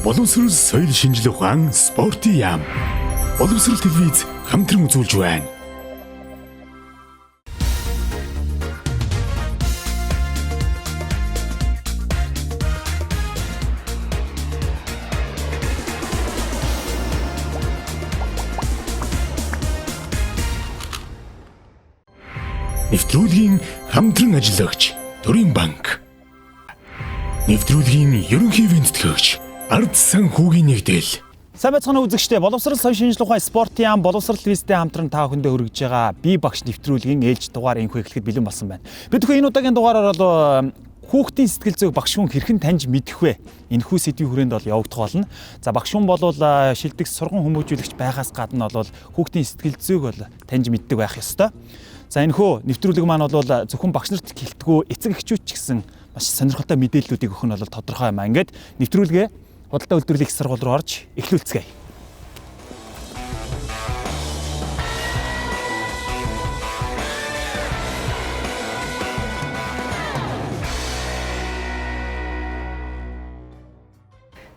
Боловсрол соёл шинжилгээ ухаан спортын яам. Боловсрол телевиз хамтран үзүүлж байна. Нэвтрүүлгийн хамтран ажиллагч Төрийн банк. Нэвтрүүлгийн ерөнхий винтгэгч Ард санхүүгийн нэгдэл. Сайн байцгаана үзэгчдээ. Боловсрол соёл шинжилгээ ухаан спортын яам боловсрол телевизтэй хамтран та бүхэндээ хүргэж байгаа би багш нэвтрүүлгийн ээлж дугаар энэхүү эхлэхэд бэлэн болсон байна. Бид энэ удаагийн дугаараар бол хүүхдийн сэтгэл зүйг багш хүн хэрхэн таньж мэдэх вэ? Энэхүү сэдвийн хүрээнд бол явагдах болно. За багш хүн бол шилдэг сургууль хүмүүжүүлэгч байгаас гадна бол хүүхдийн сэтгэл зүйг бол таньж мэддэг байх ёстой. За энэхүү нэвтрүүлэг маань бол зөвхөн багш нарт гэлтгүү эцэг эхчүүд ч гэсэн маш сонирхолтой мэдээллүүдийг өгөх нь бол тодорхой юм аа. Ингээд нэвтрүүлгээ худалдаа үйлдвэрлэлийн их сургууль руу орж эхлүүлцгээе.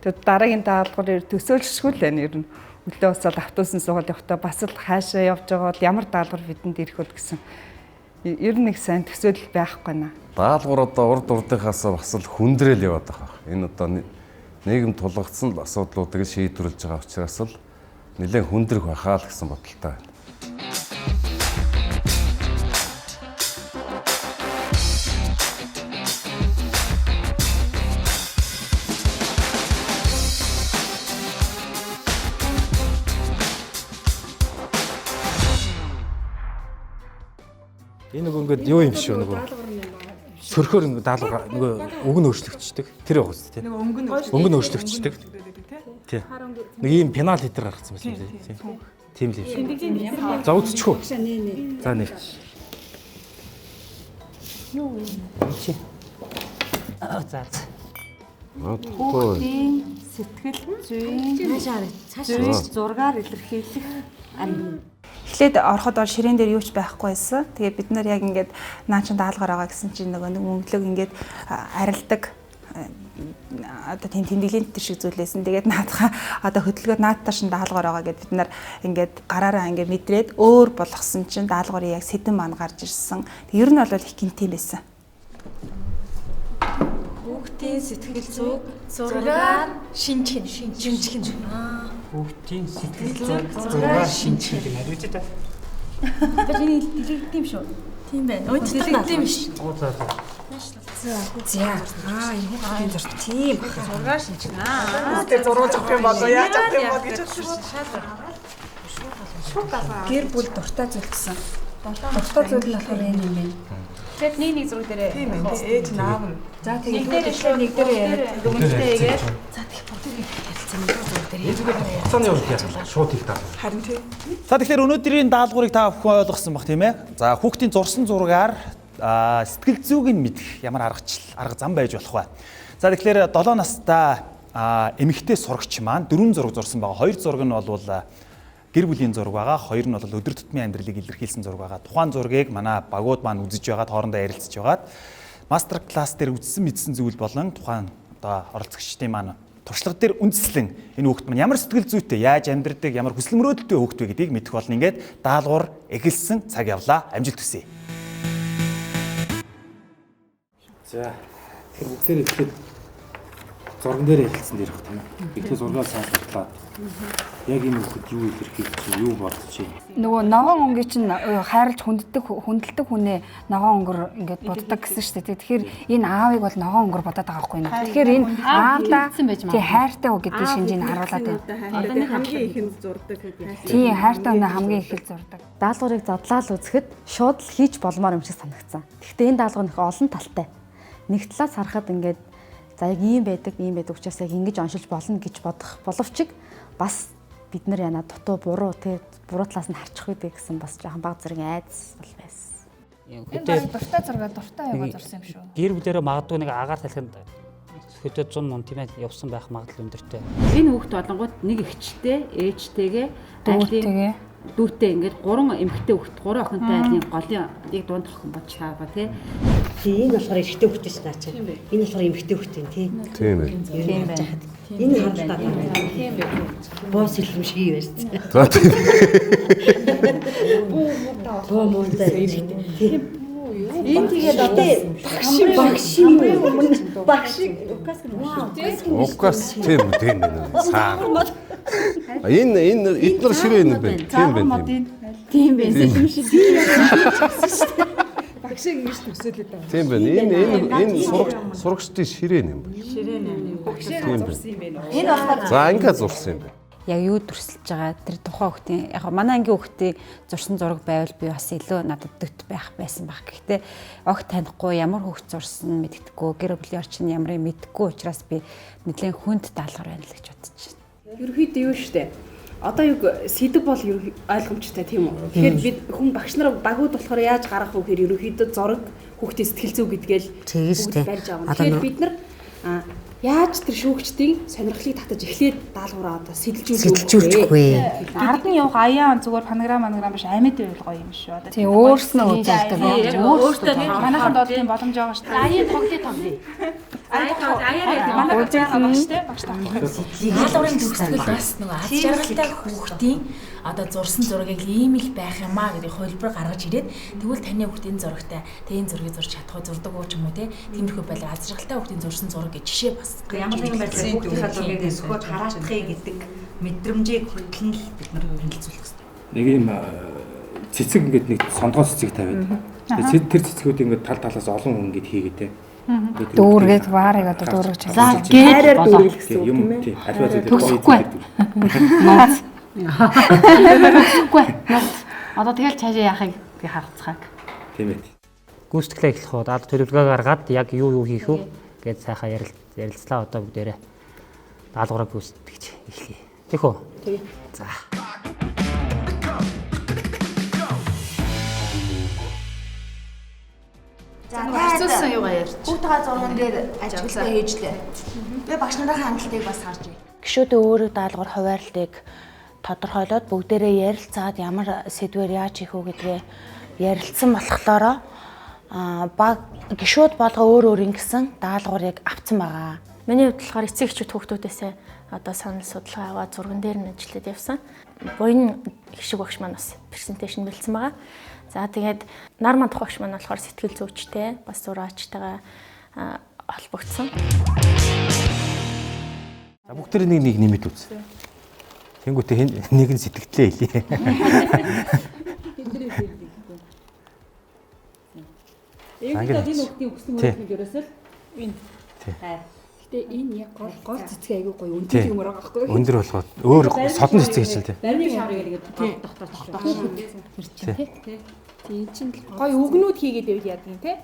Тэгээд дараагийн даалгавар төсөөлшгүй л байна ер нь. Өглөө усаад автобусын суугаад явахдаа бас л хаашаа явж байгаа бол ямар даалгавар бидэнд ирэх вэ гэсэн ер нь нэг сайн төсөөлөл байхгүй наа. Даалгавар одоо урд урдынхаас бас л хүндрэл яваад байгаа. Энэ одоо нийгэм тулгацсан л асуудлуудыг шийдвэрлэж байгаа учраас л нэлээд хүндрэх байхаа л гэсэн бодолтой байна. Энэ нөгөө юу юм шүү нөгөө сөрхөөр нөгөө даалгавар нөгөө үг нь өөрчлөгдчихдөг. Тэр яг үст тийм. Өнгө нь өөрчлөгдчихдөг. Тийм. Нэг ийм пенал хитэр гаргацсан байсан тийм. Тийм л юм шүү. За үзчихв. За нэг. Юу чи. За. Хүүхдийн сэтгэл зүйн цаашаа зургаар илэрхийлэх арга. Эхлээд ороход бол ширээн дээр юу ч байхгүй байсан. Тэгээ бид нар яг ингээд наа чин даалгаар байгаа гэсэн чинь нөгөө мөнгөлөг ингээд арилдаг одоо тийм тэмдэглэлийн төр шиг зүйлээсэн. Тэгээд наадхаа одоо хөдөлгөөд наадтаа шин даалгаар байгаа гэдээ бид нар ингээд гараараа ингээд мэдрээд өөр болгосон чинь даалгаврын яг сэдэн маань гарч ирсэн. Тэг ер нь бол их гинтийн байсан. Хүүхдийн сэтгэл зүйг зургаар шинжих. Хүүхдийн сэтгэл зүйг шинжих гэдэг үү та? Бидний дэлгэгдэв юм шүү. Тийм байна. Өө дэлгэгдэв юм шүү. За. Энэ хүүхдийн зураг тийм зургаар шинжих. Тэр зураг авах юм болоо яаж авах юм бол гэж Гэр бүл дуртай зүйл гэсэн. Дуртай зүйл нь болохоор энэ юм байна. Тэгэд нэг зураг дээрээ. тийм ээ. Ээж наав нь. За тэгээд нэг дээр яриад Дүнтэй игээд за тэгэх бодгийг ярилцсан нэг зураг дээр. Цааны урд яасан шууд их таа. Харин тийм. За тэгэхээр өнөөдрийн даалгаврыг та бүхэн ойлгосон баг тийм ээ. За хүүхдийн зурсан зургаар сэтгэл зүйг нь мэдэх ямар арга зам байж болох вэ? За тэгэхээр 7 настай эмэгтэй сурагч маань 4 зураг зурсан байгаа. 2 зураг нь бол гэр бүлийн зураг байгаа. 2 нь бол өдөр тутмын амьдралыг илэрхийлсэн зураг байгаа. Тухайн зургийг манай багууд маань үзэж байгаад хоорондоо ярилцж байгаад мастер класс дээр үзсэн мэдсэн зүйл болон тухайн одоо оролцогчдын маань туршлага дээр үндэслэн энэ хүүхд маань ямар сэтгэл зүйтэй, яаж амьдрдаг, ямар хүсэл мөрөөдөлтэй хүүхд вэ гэдгийг мэдэх болно. Ингээд даалгавар эхэлсэн цаг явлаа. Амжилт хүсье. За. Тэгэхээр бүгдээр ихэд зурган дээр хэлсэн дээрх тийм. Ихэд зургаа саасарлаад яг энэ хүүхэд юу илэрхийлж чинь юу бодож чинь. Нөгөө ногоон өнгийн чинь хайрлж хүндэлдэг хүнээ ногоон өнгөр ингээд боддог гэсэн шүү дээ. Тэгэхээр энэ аавыг бол ногоон өнгөр бодоод байгаа байхгүй юу? Тэгэхээр энэ аавда тий хайртай уу гэдгийг шинжийг харуулад байна. Одоо хамгийн ихэнд зурдаг гэдэг. Тий хайртай өнөө хамгийн их л зурдаг. Даалгаврыг задлаад үзэхэд шууд л хийж болмоор юм шиг санагдсан. Гэхдээ энэ даалгавар их олон талтай. Нэг талаас харахад ингээд за яг ийм байдаг учраас яг ингэж оншилж болно гэж бодох боловч бас бид нар яна дутуу буруу талаас нь харчих үү гэсэн бас жоохон баг зэрэг айдас бол байсан. Энэ дуртай зураг дуртай яваа зурсан юм шүү. Гэр бүлээрээ магадгүй нэг агаар талхинд хөдөө 100 мөн тийм ээ явсан байх магадлал өндөртэй. Энэ хүүхд олонгууд нэг эгчтэй, ээжтэйгээ, айлын дүүтэй ингээд 3 эмэгтэй хүүхд 3 охинтой айлын голыг дунд охин бодчихаага тий. Тийм болохоор ихтэй хөлтэй ш наа чи. Энэ болохоор эмхтэй хөлтэй тийм. Тийм ээ. Тийм байна. Энэ хардтаа байна. Тийм байна. Бос хэлм шиг юм байна. За тийм. Боо муутай. Тийм. Энэ тэгээд одоо багш Угаас тийм байна. Саа. Энэ эдгээр ширээ юм байна. Тийм байна. тийм байна. Багшиг ингэж төсөөлөд байгаа. Тийм байна. Энэ сурагчдын ширээ юм байна. Ширээ нэ. Багшиг зурсан юм байна. Энэ болохоор За ингээд зурсан юм байна. Яг юу дүрсэлж байгаа тэр тухайн хүүхдийн яг манай ангийн хүүхдийн зурсан зураг байвал би бас илүү надад дөт байх байсан баг. Гэхдээ огт танихгүй ямар хүүхд зурсан мэддэггүй, гэр бүлийн орчин ямарыг мэддэггүй учраас би нэлээд хүнд даалгавар байна л гэж бодож байна. Ерөнхийдөө юу штэ. Одоо юу сэдв бол ойлгомжтой тийм үү. Тэгэхээр бид хүн багш нар багууд болохоор яаж гаргах вэ гэхээр ерөнхийдөө зураг хүүхдийн сэтгэл зүй гэдгээл барьж авах. Тэгэхээр бид нар яаж тэр шүүгчдийн сонирхлыг татаж эхлээд даалгавраа одоо сэтэлжүүлэх вэ? Ард нь явах аяан зүгээр панограм биш амьд байвал гоё юм шүү. Одоо Тийм өөрснөө үзэлдэг. Өөртөө манайханд бол тийм боломж байгаа шүү. аяа тоглоё тоглоё. Манай байгаа шүү дээ. Багш таа. Даалгаврын төгсгөл бас нөгөө аз жаргалтай хүүхдийн одоо зурсан зургийг ийм их байх юм аа гэдэг хөлбөр гаргаж ирээд тэгвэл таны хүүхдийн зурагтай энэ зургийг зурж чадах уу зурдаг уу ч юм уу тиймэрхүү байлаа аз жаргалтай хүүхдийн зурсан зураг гэж жишээ бас ямар нэгэн байдлаар хүүхдийн зургийг өсгөөд хараадахыг гэдэг мэдрэмжийг хөтлөн л бид нар хөрөнгөлцүүлэх хэрэгтэй. Нэг юм цэцэг ингээд нэг сондгоо цэцэг тавиад. Тэр цэцгүүд ингээд тал талаас олон хүн ингээд хийгээд те. Дүүргээд ваарыг одоо дүүргэж За гээд болоо. Юм тийм. Альва зүйл Төгсөхгүй. Наац. Үгүй. Одоо тэгэл цаашаа яахыг би хагацгааг. Тийм ээ. Гүйцэтгэлээ эхлэх уу даалгавар төлөвлөгөө гаргаад яг юу хийх вэ гэж сайхан ярилцлаа одоо бүгдээрээ даалгавраа гүйцэтгэж эхлэе. Тэхүү. Тэгээ. За. харьцуулсан юугаа ярьж. Хүүхдийн зурган дээр ажиглалтаа хийжлээ. Би багш нарын хандлагыг бас харж байна. Гишүүдийн өөрөг даалгавар хуваарлтыг тодорхойлоод бүгдээрээ ярилцаад ямар сэдвээр яаж хийх үү гэдгээ ярилцсан болохоор баг гишүүд болго өөр ингэсэн даалгаврыг авсан байгаа. Миний хувьд болохоор эцэг эхчүүд хүүхдүүдээсээ одоо санал судалгаа аваад зурган дээр нь ажиллаад явсан. Буян гишиг багш маань бас презентацийн бэлдсэн байгаа. За тэгээд нар мандах багш маань болохоор сэтгэл зүйчтэй бас зураачтайгаа холбогдсон. За бүгдээр нэг нэмэд үз. Тэнгүүтээ нэг нь сэтгэлдээ хэлье. Энэ хүүхдийн өгсөн мөрөнд ерөөсөө энэ. Гэтэ энэ яг гол цэцэг айгүй гоё өндөр юм байгаа байхгүй юу? Өндөр болгоод өөр содон цэцэг гэж л дээ. Баримт шаврыг ингээд дотор тийм чинь гоё үгнүүд хийгээд байвал яадаг юм те?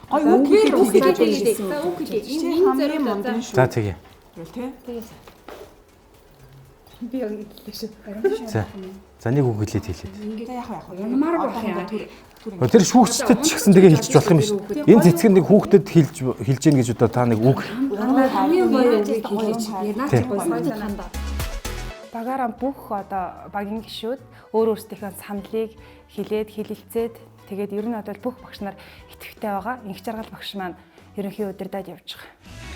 Гоё үг хийгээд байвал. За үг хийгээ. Энэ зарим мундан шүү. За тэгээ. Тэгээ. Би яг хэллээ шүү. За нэг үг хэлээд хэлээд. Ингээд яах вэ? Ямар болох юм бэ? Тэр шүүгчдэд ч гэсэн тэгээ хэлчих болох юм шүү. Энэ цэцэг нэг хүүхдэд хэлж гин гэж одоо та нэг үг. Багаараа бүх одоо багийн гишүүд өөр өөрсдийнхээ саналыг хэлээд хэлэлцээд тэгээд ер нь одоо бүх багш нар итгэвтэй байгаа. Инх жаргал багш маань ерөнхий удирдаад явж байгаа.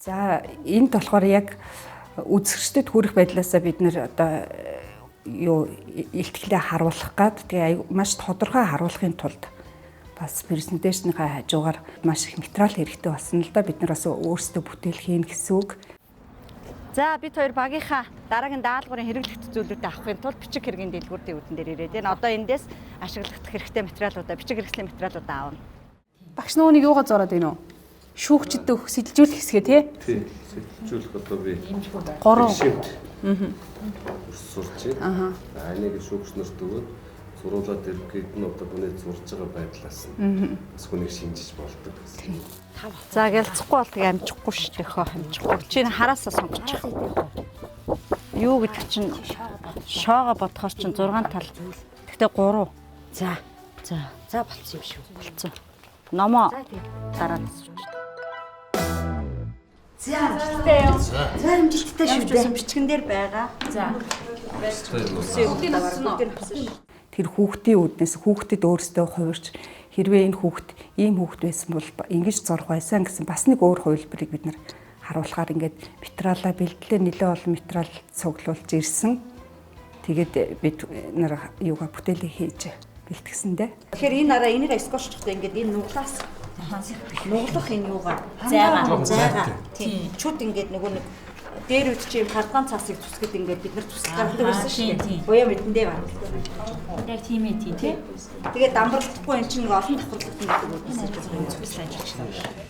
За энд болохоор яг үзэгчдэд хүрэх байдлаасаа бид нэр одоо юу илтгэлээ харуулах гад тэгээ маш тодорхой харуулахын тулд бас презентацийнхаа хажуугаар маш их материал хэрэгтэй болсон л да бид нар бас өөрсдөө бүтээл хийн гэсэн үг. За бид хоёр багийнхаа дараагийн даалгаврын хэрэглэгдэх зүйлүүдээ авахын тулд бичиг хэргийн дэлгүүрийн үүдэн дээр ирээд байна. Одоо эндээс ашиглах хэрэгтэй материалуудаа бичиг хэрэгслийн материалуудаа аавна. Багш нөөнийг юугаар зураад байна уу? Шүүгчдэд сэтэлжүүлэх хэсгээ тий? Тий. Сэтэлжүүлэх одоо би 3 сурч байна. Энийг шүүгч нарт өгөөд зуруулаад ирэхэд нь одоо хүний зурж байгаа байдлаас нь бас хүнийг шинжиж болдог гэсэн. За гэлцэхгүй бол тэг амжихгүй шүү дээ хөө амжихгүй. Чи хараасаа сонгочих. Юу гэдэг чинь шоогоо бодохоор чинь 6 тал. Гэхдээ 3. За болцсон юм шүү. Болцсон. Номоо дараад асууж. За амжилттай шүү дээ. Бичгэн дээр байгаа. За. Тэр хүүхдийн үүднээс хүүхдэд өөрсдөө хувирч хэрвээ энэ хүүхэд ийм хүүхэд байсан бол ингэж зурх байсан гэсэн бас нэг өөр хувилбарыг бид нар харуулахаар ингээд материалаа бэлдлээ нэлээд олон материал цуглуулж ирсэн. Тэгээд бид нар юугаа бүтээлээ хийж бэлтгэсэндээ. Тэгэхээр энэ араа энийг скотччихтай ингээд энэ нуглаас нуглах энэ юугаа зайгаа тийм чуд ингээд нөгөө нэг дээр үт чи картон цаасыг зүсгэд ингээд бид нар тусгаардаг байсан шүү дээ. Буяа мэдэндээ байна. Яг тийм ээ тий. Тэгээд дамбарлахгүй эн чинь нэг олон давхарлагдсан гэдэг үг гэсэн чинь зүсгэж ажиллаж байна.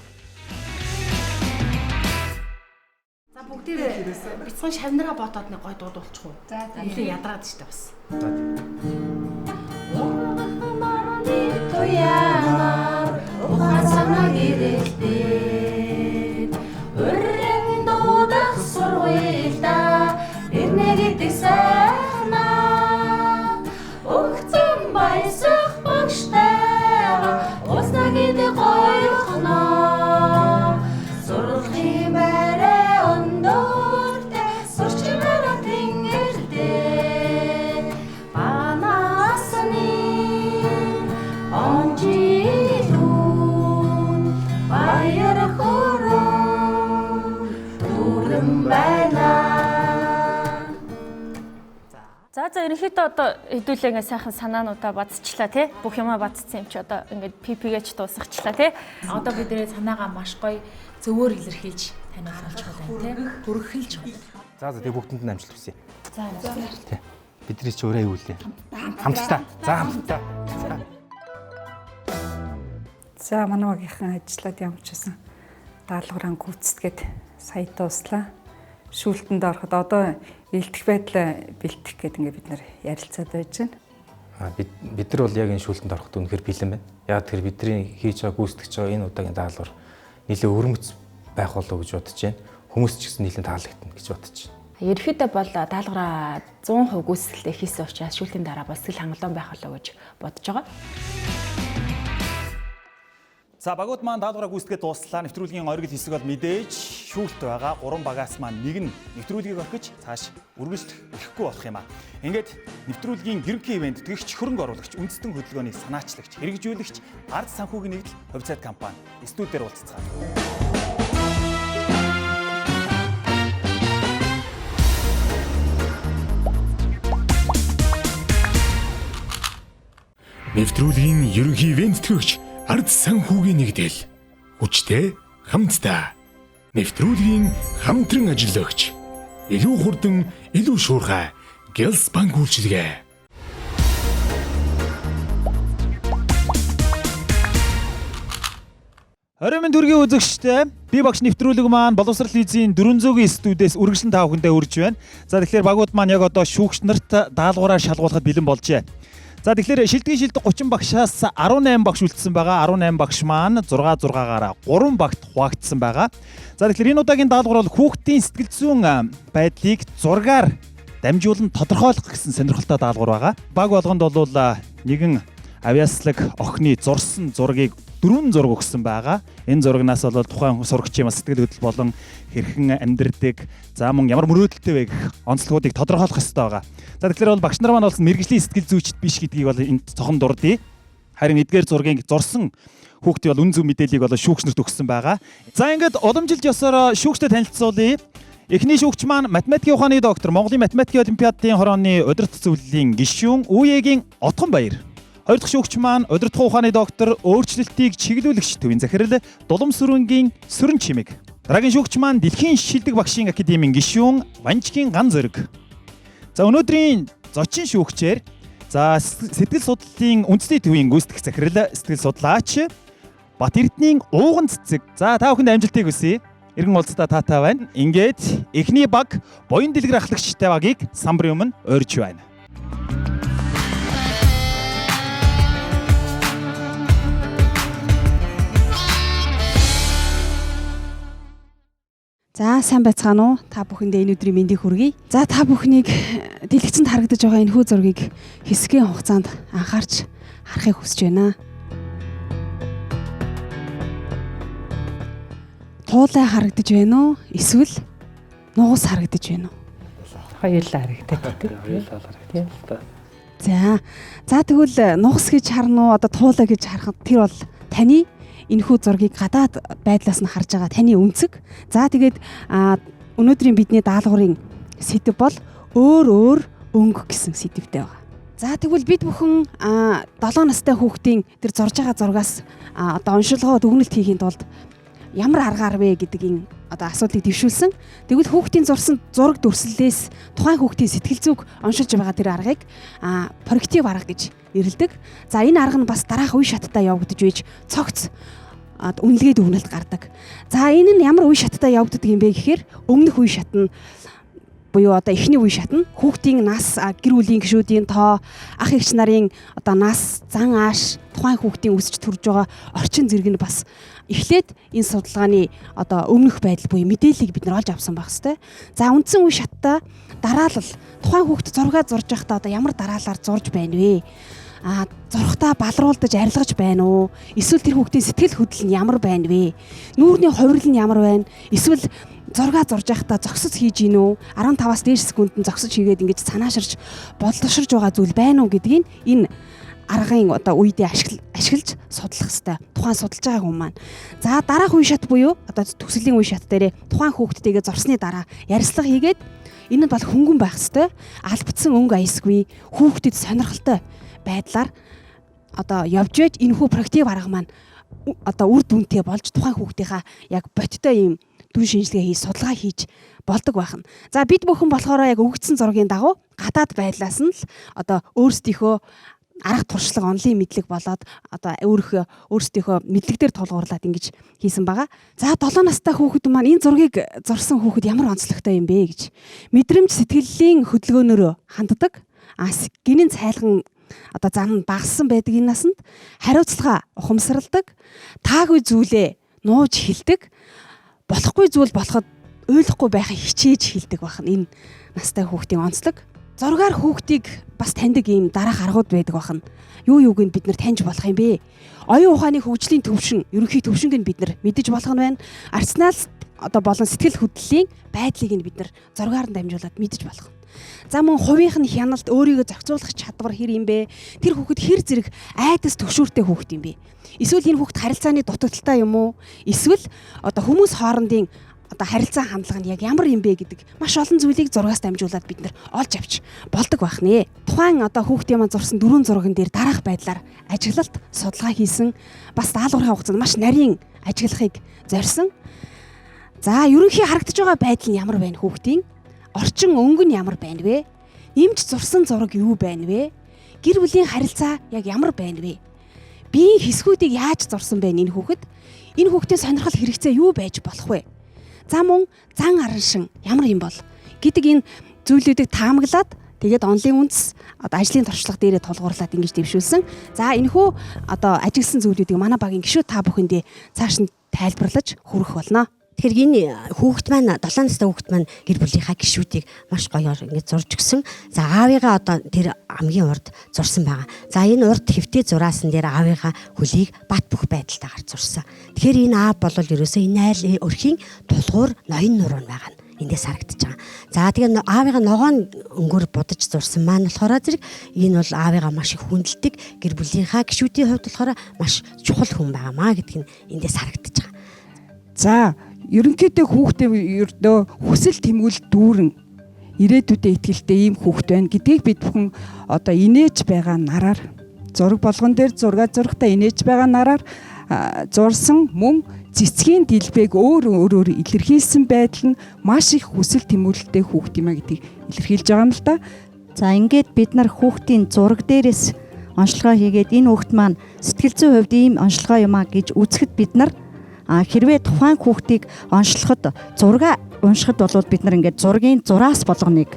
За бүгдээ бяцхан шавнараа бодоод нэг гой дууд болчих уу? За нэлээ ядраад штэ бас. За ерөнхийдөө одоо хэдүүлээ ингээ сайхан санаануудаа бацчлаа тий. Бүх юмаа бацсан юм чи одоо ингээд PPG-ч дуусгачлаа тий. Одоо бидний санаагаа маш гоё зөвөр илэрхийлж таниулж байгаа тий. Хүрхэлж байгаа. За тэгээ бүгдэнд нь амжилт хүсье. За тий. Бидний ч өөрөө юу лээ. Хамтдаа. За хамтдаа. За манайгийнхан ажиллаад ямчсан даалгавраа гүйцэтгээд сая дууслаа. Шүүлтэнд ороход одоо илтгэх байдлаа бэлтгэх гэдэг ингээд бид нар ярилцаад байж байна. Бид нар бол яг энэ шүүлтэнд ороход үнэхээр бэлэн байна. Яг тэр бидний хийж байгаа гүйцэтгэж байгаа энэ удаагийн даалгавар нэлээд өрмөц байх болов уу гэж бодож байна. Хүмүүс ч гэсэн нэлээд таалагдана гэж бодож байна. Ерөнхийдөө бол даалгавраа 100% гүйцэтгэлтэй хийсэн учраас шүүлтийн дараа бас сэтгэл хангалуун байх болов гэж бодож байгаа. За багууд маань даалгавраа гүйцэтгээд дууслаа. Нэвтрүүлгийн оргил хэсэг бол мэдээж шүүлт байгаа. 3 багаас маань нэг нь нэвтрүүлгийг орхиж цааш үргэлжлэх ирэхгүй болох юм аа. Ингээд нэвтрүүлгийн ерөнхий ивент тэгэгч хөрөнгө оруулагч, үндэстэн хөдөлгөөний санаачлагч, хэрэгжүүлэгч, ард санхүүгийн нэгдэл хувьцаат компани студиудээр уулзцгаана. Нэвтрүүлгийн ерөнхий ивент тэгэгч ард санхүүгийн нэгдэл хүчтэй хамтдаа нэвтрүүлгийн хамтран ажиллагч илүү хурдан илүү шуурхай Гэлс банк үйлчилгээ. Оройн төргийн үзэгчтэй би багш нэвтрүүлэг маань боловсрал визийн 400-ийн студиэс үргэлжлэн та бүхэндээ хүрж байна. За тэгэхээр багууд маань яг одоо шүүгч нарт даалгавраар шалгуулахад бэлэн болжээ. За тэгэхээр шилдгийн шилдэг 30 багшаас 18 багш үлдсэн байгаа. 18 багш маань 6-6-аараа 3 багт хуваагдсан байгаа. За тэгэхээр энэ удаагийн даалгавар бол хүүхдийн сэтгэл зүйн байдлыг зургаар дамжуулан тодорхойлох гэсэн сонирхолтой даалгавар байгаа. Баг болгонд бол нэгэн авиаслаг охины зурсан зургийг 4 зураг өгсөн байгаа. Энэ зурагнаас бол тухайн сурагчийн сэтгэл хөдлөл болон хэрхэн амьдрдаг, за мөн ямар мөрөөдөлтэй вэ гэх онцлогуудыг тодорхойлох ёстой байгаа. За тэгэхээр бол багш нар маань болсон мэргэжлийн сэтгэл зүйчд биш гэдгийг бол энд цохон дурдъя. Харин эдгээр зургийг зурсан хүүхдийн бол үн зөв мэдээллийг бол шүүгч нарт өгсөн байгаа. За ингээд уламжилт ёсоор шүүгчтэй танилцуулъя. Эхний шүүгч маань математикийн ухааны доктор, Монголын математикийн олимпиадын хорооны удирдах зөвлөлийн гишүүн Үегийн Отгон Баяр. Хоёр дахь шүүгч маань удирдах ухааны доктор, өөрчлөлтийг чиглүүлэгч төвийн захирал Дулам Сүрэнгийн Сүрэн Чимэг. Дараагийн шүүгч маань Дэлхийн шилдэг багшийн академийн гишүүн Ванжгийн Ган Зориг. За өнөөдрийн зочин шүүгчээр сэтгэл судлалын үндэсний төвийн гүйцэтгэх захирал, сэтгэл судлаач Бат Эрдэнийн ууган цэцэг. За та бүхэнд амжилтыг хүсье. Иргэн уулзтаа таатай байна. Ингээд эхний баг буян дэлгэр ахлагчтай багийг самбарын өмнө орж байна. За сайн байцгаана уу? Та бүхэндээ энэ өдрийн мэндийг хүргэе. За та бүхнийг дэлгэцэнд харагдаж байгаа энэ хүү зургийг хэсгийн хугацаанд анхаарч харахыг хүсэж байна. Туулай харагдаж байна уу? Эсвэл нугас харагдаж байна уу? Хоёулаа харагддаг. За тэгвэл нугас гэж харна уу одоо туулаа гэж харахад тэр бол таны энэхүү зургийг гадаад байдлаас нь харж байгаа таны өнцөг. За тэгээд өнөөдрийн бидний даалгаврын сэдэв бол өөр өнгө гэсэн сэдэвтэй байна. За тэгвэл бид бүхэн 7 настай хүүхдийн тэр зурж байгаа зургаас одоо оншилгоо дүгнэлт хийхийн тулд ямар аргаар вэ гэдгийн одоо асуудлыг дэвшүүлсэн. Тэгвэл хүүхдийн зурсан зураг дүрслэлээс тухайн хүүхдийн сэтгэл зүг оншилж байгаа тэр аргыг проектив арга гэж нэрлэдэг. За энэ арга нь бас дараах үе шаттай явагдаж байж цогц үнэлгээ дүгнэлт гардаг. За энэ нь ямар үе шаттай явагддаг юм бэ гэхээр өмнөх үе шат нь буюу одоо эхний үе шат нь хүүхдийн нас, гэр бүлийн гишүүдийн тоо, ах эгч нарын одоо нас, зан ааш, тухайн хүүхдийн өсч төрж байгаа орчин зэрэг нь бас эхлээд энэ судалгааны одоо өмнөх байдал буюу мэдээллийг бид нар олж авсан байх хэвээр. За үндсэн үе шаттай дараалал тухайн хүүхд зургаа зурж байхдаа одоо ямар дараалалаар зурж байна вэ? Зурхтаа балруулдаж арилгаж байна уу? Эсвэл тэр хүүхдийн сэтгэл хөдлөл нь ямар байна вэ? Нүүрний хувирал нь ямар байна? Эсвэл зургаа зурж байхдаа зогсож хийж гин үү? 15-аас дээш секундэд зогсож хийгээд ингэж санааширч бодлогоширж байгаа зүйл байна уу гэдгийг энэ аргын одоо үедээ ашиглаж судлах хэрэгтэй. Тухайн судалж байгаа хүн маань. За дараах үе шат буюу одоо төгсгөлийн үе шат дээрээ тухайн хүүхдтэйгээ зурсны дараа ярилцлага хийгээд энэ нь бол хөнгөн байх хэрэгтэй. Албадсан өнгө аясгүй хүүхдэд сонирхолтой байдлаар одоо явж байж энэхүү проектив арга маань одоо үр дүнтэй болж тухайн хүүхдийнхаа яг бодтой юм дүн шинжилгээ судалгаа хийж болдог байна. За бид бүхэн болохоор яг өгөгдсөн зургийн дагуу гадаад байдлаас нь л одоо өөрсдийнхөө арга туршлага онлын мэдлэг болоод одоо өөрсдийнхөө мэдлэгээр тулгуурлаад ингэж хийсэн байгаа. За 7 настай хүүхэд маань энэ зургийг зурсан хүүхэд ямар онцлогтой юм бэ гэж мэдрэмж сэтгэлийн хөдөлгөөнөөр ханддаг. Гинэн цайлган одоо зам багассан байдаг энэ насанд хариуцлага ухамсарладаг, таагүй зүйлээ нууж хэлдэг, болохгүй зүйл болоход ойлгохгүй байхыг хичээж хэлдэг байна. Энэ настай хүүхдийн онцлог. Зургаар хүүхдийг бас таньдаг ийм дараах аргууд байдаг байна. Юуг нь бид нар таньж болох юм бэ? Оюун ухааны хөгжлийн төвшин, ерөнхий төвшинг нь бид нар мэдэж болох нь байна. Арсенал одоо болон сэтгэл хөдлөлийн байдлыг нь бид нар зургаар нь дамжуулаад мэдэж болох. За мөн хувийнх нь хяналт өөрийгөө зохицуулах чадвар хэр юм бэ? Тэр хүүхэд хэр зэрэг айдас төвшүүртэй хүүхэд юм бэ? Эсвэл энэ хүүхэд харилцааны дутагдaltaй юм уу? Эсвэл одоо хүмүүс хоорондын одоо харилцаа хандлага нь яг ямар юм бэ гэдэг маш олон зүйлийг зургаас дамжуулаад бид нар олж авч болдог байх нэ. Тухайн одоо хүүхдийн маань зурсан 4 зурган дээр дараах байдлаар ажиглалт судалгаа хийсэн, бас даалгаврын хугацаанд маш нарийн ажиглахыг зорьсон. За ерөнхий харагдаж байгаа байдал нь ямар байна хүүхдийн? Орчин өнгө нь ямар байна вэ? Нэмж зурсан зураг юу байна вэ? Гэр бүлийн харилцаа яг ямар байна вэ? Биеийн хэсгүүдийг яаж зурсан байна энэ хүүхэд? Энэ хүүхдийн сонирхол хэрэгцээ юу байж болох вэ? За мөн зан араншин ямар юм бол гэдэг энэ зүйлүүдийг таамаглаад тэгээд онлын үндэс одоо ажлын туршлага дээрээ тулгуурлаад ингэж дэвшүүлсэн. За энэхүү одоо ажигласан зүйлүүдийг манай багийн гишүүд та бүхэндээ цааш нь тайлбарлаж хүргэх болно. Тэгэхээр энэ хүүхэд маань 7 настай хүүхэд маань гэр бүлийнхаа гишүүдийг маш гоёор ингэж зурж өгсөн. За аавыгаа одоо тэр хамгийн урд зурсан байгаа. За энэ урд хэвтээ зураасан дээр аавыгаа хөлийг бат бөх байдалтайгаар зурсан. Тэгэхээр энэ аав бол ерөөсөө энэ айл өрхийн тулгуур ноён нуруу байгаа нь эндээс харагдаж байгаа. За тэгээ аавыгаа ногоон өнгөөр будаж зурсан маань болохоор зэрэг энэ бол аавыгаа маш их хүндэлдэг, гэр бүлийнхаа гишүүдийн хувьд болохоор маш чухал хүн байгаамаа гэдэг нь эндээс харагдаж байгаа. За ерөнхийдөө хүүхдээ ердөө хүсэл тэмүүлэл дүүрэн ирээдүйдээ ихтэй ийм хүүхэд байна гэдгийг бид бүхэн одоо инээж байгаа нараар зураг болгон дээр зураг зурхтаа инээж байгаа нараар зурсан мөн цэцгийн дэлбэг өөр илэрхийлсэн байдал нь маш их хүсэл тэмүүлэлтэй хүүхэд юм а гэдгийг илэрхийлж байгаа юм л да. За ингээд бид нар хүүхдийн зураг дээрээс онцлогоо хийгээд энэ хүүхэд маань сэтгэл зүйн хувьд ийм онцлогоо юм а гэж үзэхэд бид нар хэрвээ тухайн хүүхдийг онцлоход зураг уншихад бол бид нар ингээд зургийн зураас болгоныг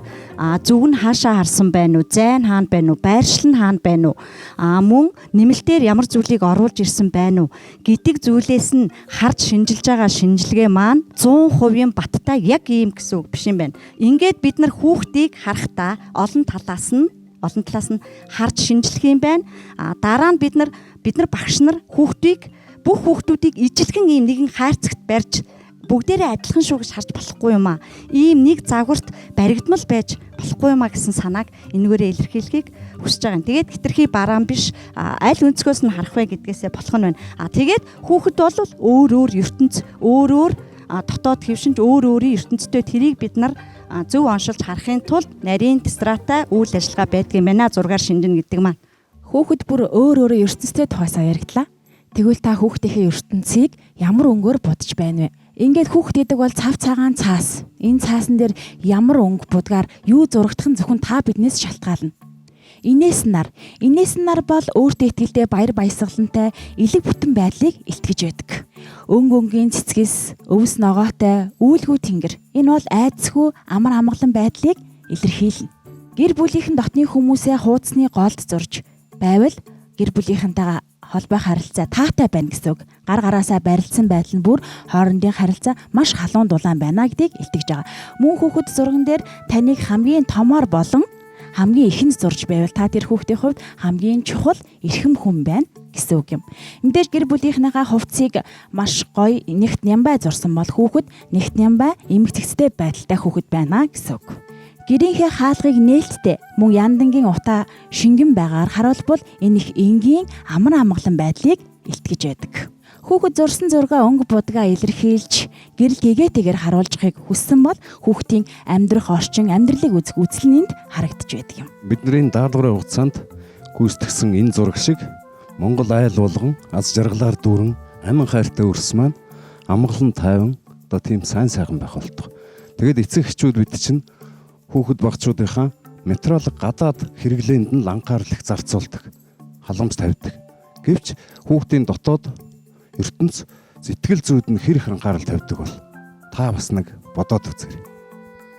зүг нь хаашаа харсан байна уу, зайн хаана байна уу, байршил нь хаана байна уу, мөн нэмэлтээр ямар зүйлийг оруулж ирсэн байна уу гэдэг зүйлээс нь харж шинжилж байгаа шинжилгээ маань 100% баттай яг ийм гэсэн үг биш юм байна. Ингээд бид нар хүүхдийг харахтаа олон талаас нь харж шинжлэх юм байна. Дараа нь бид нар багш нар хүүхдийг бүх хүүхдүүдийг ижилхэн ийм нэгэн хайрцагт барьж бүгдээрээ адилхан шүү гэж харж болохгүй юм аа. Ийм нэг загварт баригдмал байж болохгүй юм аа гэсэн санааг энэгээрээ илэрхийлэхийг хүсэж байгаа юм. Тэгээд хитрхи бараан биш аль өнцгөөс нь харах вэ гэдгээсээ болох нь байна. Тэгээд хүүхэд бол өөр ертөнц, өөр дотоод хэвшинч өөрийн ертөнцтэй тэрийг бид нар зөв оншилж харахын тулд нарийн страта үйл ажиллагаа байдаг юм байна. Зургаар шинжинэ гэдэг маань. Хүүхэд бүр өөр ертөнцтэй тухайсаа яриглаа. Тэгвэл та хүүхдийнхээ ертөнцийг ямар өнгөөр будж байна вэ? Ингээд хүүхэд гэдэг бол цав цагаан цаас. Энэ цаасан дээр ямар өнгө будгаар юу зурагдах нь зөвхөн та биднээс шалтгаална. Инээс нар бол өөртөө итгэлтэй баяр баясгалантай элэг бүтэн байдлыг илтгэж байдаг. Өнгийн цэцгээс өвс ногоотой үүлгүй тэнгэр. Энэ бол айдасгүй амар амгалан байдлыг илэрхийлнэ. Гэр бүлийнхэн дотны хүмүүсээ хуудасны голд зурж байвал гэр бүлийнхэнтэйгээ холбоо харилцаа таатай байна гэсэн үг. Гар гараасаа барилдсан байдал нь бүр хоорондын харилцаа маш халуун дулаан байна гэдгийг илтгэж байгаа. Мөн хүүхэд зурган дээр таныг хамгийн томоор болон хамгийн ихэнд зурж байвал та тэр хүүхдийн хувьд хамгийн чухал эрхэм хүн байна гэсэн үг юм. Мэдээж гэр бүлийнхнийхээ хувцсыг маш гоё нэгт нямбай зурсан бол хүүхэд нэгт нямбай эмгэгцтэй байдалтай хүүхэд байна гэсэн үг. Гэрийнхээ хаалгыг нээлттэй мөн яндангийн утаа шингэн байгаагаар харуулбал энэ их энгийн амар амгалан байдлыг илтгэж байдаг. Хүүхэд зурсан зургаа өнгө будгаа илэрхийлж гэрэл гэгээтэйгээр харуулж байгааг хүссэн бол хүүхдийн амьдрах орчин амьдралыг үзэх үзэл нь энд харагдаж байдаг юм. Бидний даалгаврын хугацаанд гүйцэтгсэн энэ зураг шиг Монгол айл болгон аз жаргалаар дүүрэн амин хайртай өрс маань амгалан тайван одоо тийм сайн сайхан байх болдог. Тэгэд эцэг эхчүүд бид чинь хүүхэд багчуудынхаа метролог гадаад хэрэглээнд нь ланхаарлах зарцуулдаг, халамж тавьдаг. Гэвч хүүхдийн дотоод ертөнц сэтгэл зүйд нь хэр их анхаарал тавьдаг бол та бас нэг бодоод үзээрэй.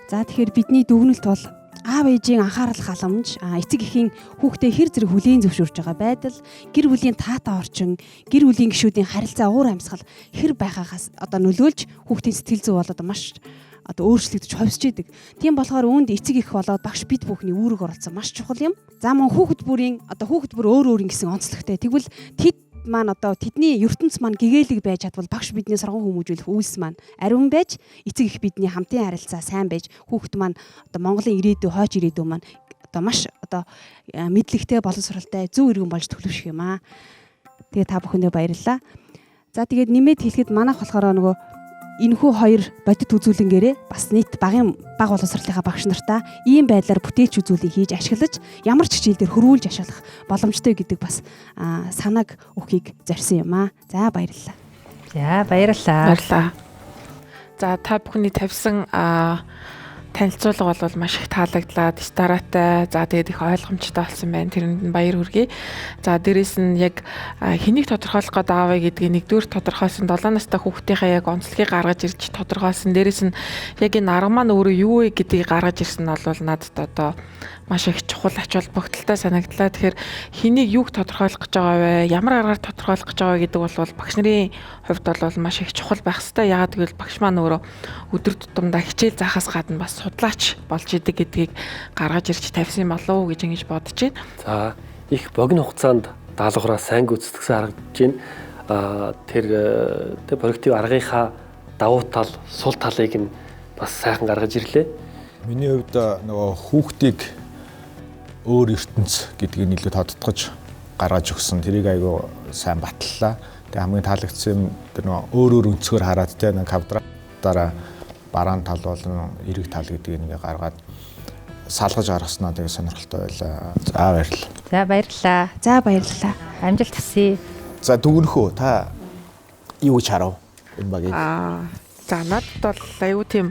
За тэгэхээр бидний дүгнэлт бол аав ээжийн анхаарал халамж, эцэг эхийн хүүхдээ хэр зэрэг хүлээн зөвшөөрж байгаа байдал, гэр бүлийн таатай орчин, гэр бүлийн гишүүдийн харилцаа уур амьсгал хэр байгаагаас одоо нөлөөлж хүүхдийн сэтгэл зүй бол одоо маш өөрчлөгдөж ховсж идэг. Тийм болохоор үүнд эцэг эх болоод багш бид бүхний үүрэг оролцсон маш чухал юм. За мөн хүүхэд бүр өөр гэсэн онцлогтой. Тэгвэл тэд маань одоо тэдний ертөнц маань гэгээлэг байж чадвал багш бидний сургууль хүмүүжүүлэх үйлс маань ариун байж, эцэг эх бидний хамтын харилцаа сайн байж, хүүхэд маань одоо Монголын ирээдүй, хойч ирээдүй маань одоо маш мэдлэгтэй, боловсралтай, зөв иргэн болж төлөвшөх юм аа. Тэгээ та бүхэндээ баярлалаа. За тэгээд нэмээд хэлэхэд манайх болохоор нөгөө энэхүү хоёр бодит үзүүлэнгээрээ бас нийт баг боловсролынхаа багш нартаа ийм байдлаар бүтээлч үзүүлэг хийж ашиглаж ямар ч хичээл дээр хөрвүүлж ашиглах боломжтой гэдэг бас санааг өгөхийг зорьсон юм аа. За баярлалаа. За баярлалаа. За та бүхний тавьсан танилцуулга бол маш их таалагдлаа, стараатай, за тэгээд их ойлгомжтой болсон байна. Тэрэнд нь баяр хүргэе. За дээрэс нь яг хэнийг тодорхойлох гээд аавыг гэдгийг нэгдүгээр тодорхойлсон 7 настай хүүхдийнхээ яг онцлогийг гаргаж ирж тодорхойлсон. Дээрэс нь яг энэ арга маань өөрөө юу вэ гэдгийг гаргаж ирсэн нь бол надад одоо маш их чухал ач холбогдолтой санагдлаа. Тэгэхээр хэнийг юуг тодорхойлох гэж байгаа вэ? Ямар аргаар тодорхойлох гэж байгаа гэдэг бол багш нарын хувьд бол маш их чухал байх хэрэгтэй. Яагаад гэвэл багш маань өөрөө өдөр тутамдаа хичээл заахаас гадна бас судлаач болж идэг гэдгийг гаргаж ирж тавьсан болов уу гэж ингэж бодож байна. За их богино хугацаанд даалгавраа сайн гүйцэтгэсэн харагдаж байна. Тэр проектив аргынхаа давуу тал, сул талыг нь бас сайхан гаргаж ирлээ. Миний хувьд нөгөө хүүхдийг өөр ертөнц гэдгийг нэлээд тодтогч гаргаж өгсөн. Тэрийг айгүй сайн батллаа. Тэгээ хамгийн таалагдсан юм тэр нөгөө өөр өнцгөр хараад тэ нэг квадратаараа бараан тал болон эрэг тал гэдгийг ингээ гаргаад салгаж гаргаснаа тэгээ сонирхолтой байлаа. За баярлалаа. За баярлалаа. За баярлалаа. Амжилт хүсье. За дүгнэхүү та юу ч харав энэ багийг. За надад бол айгүй тийм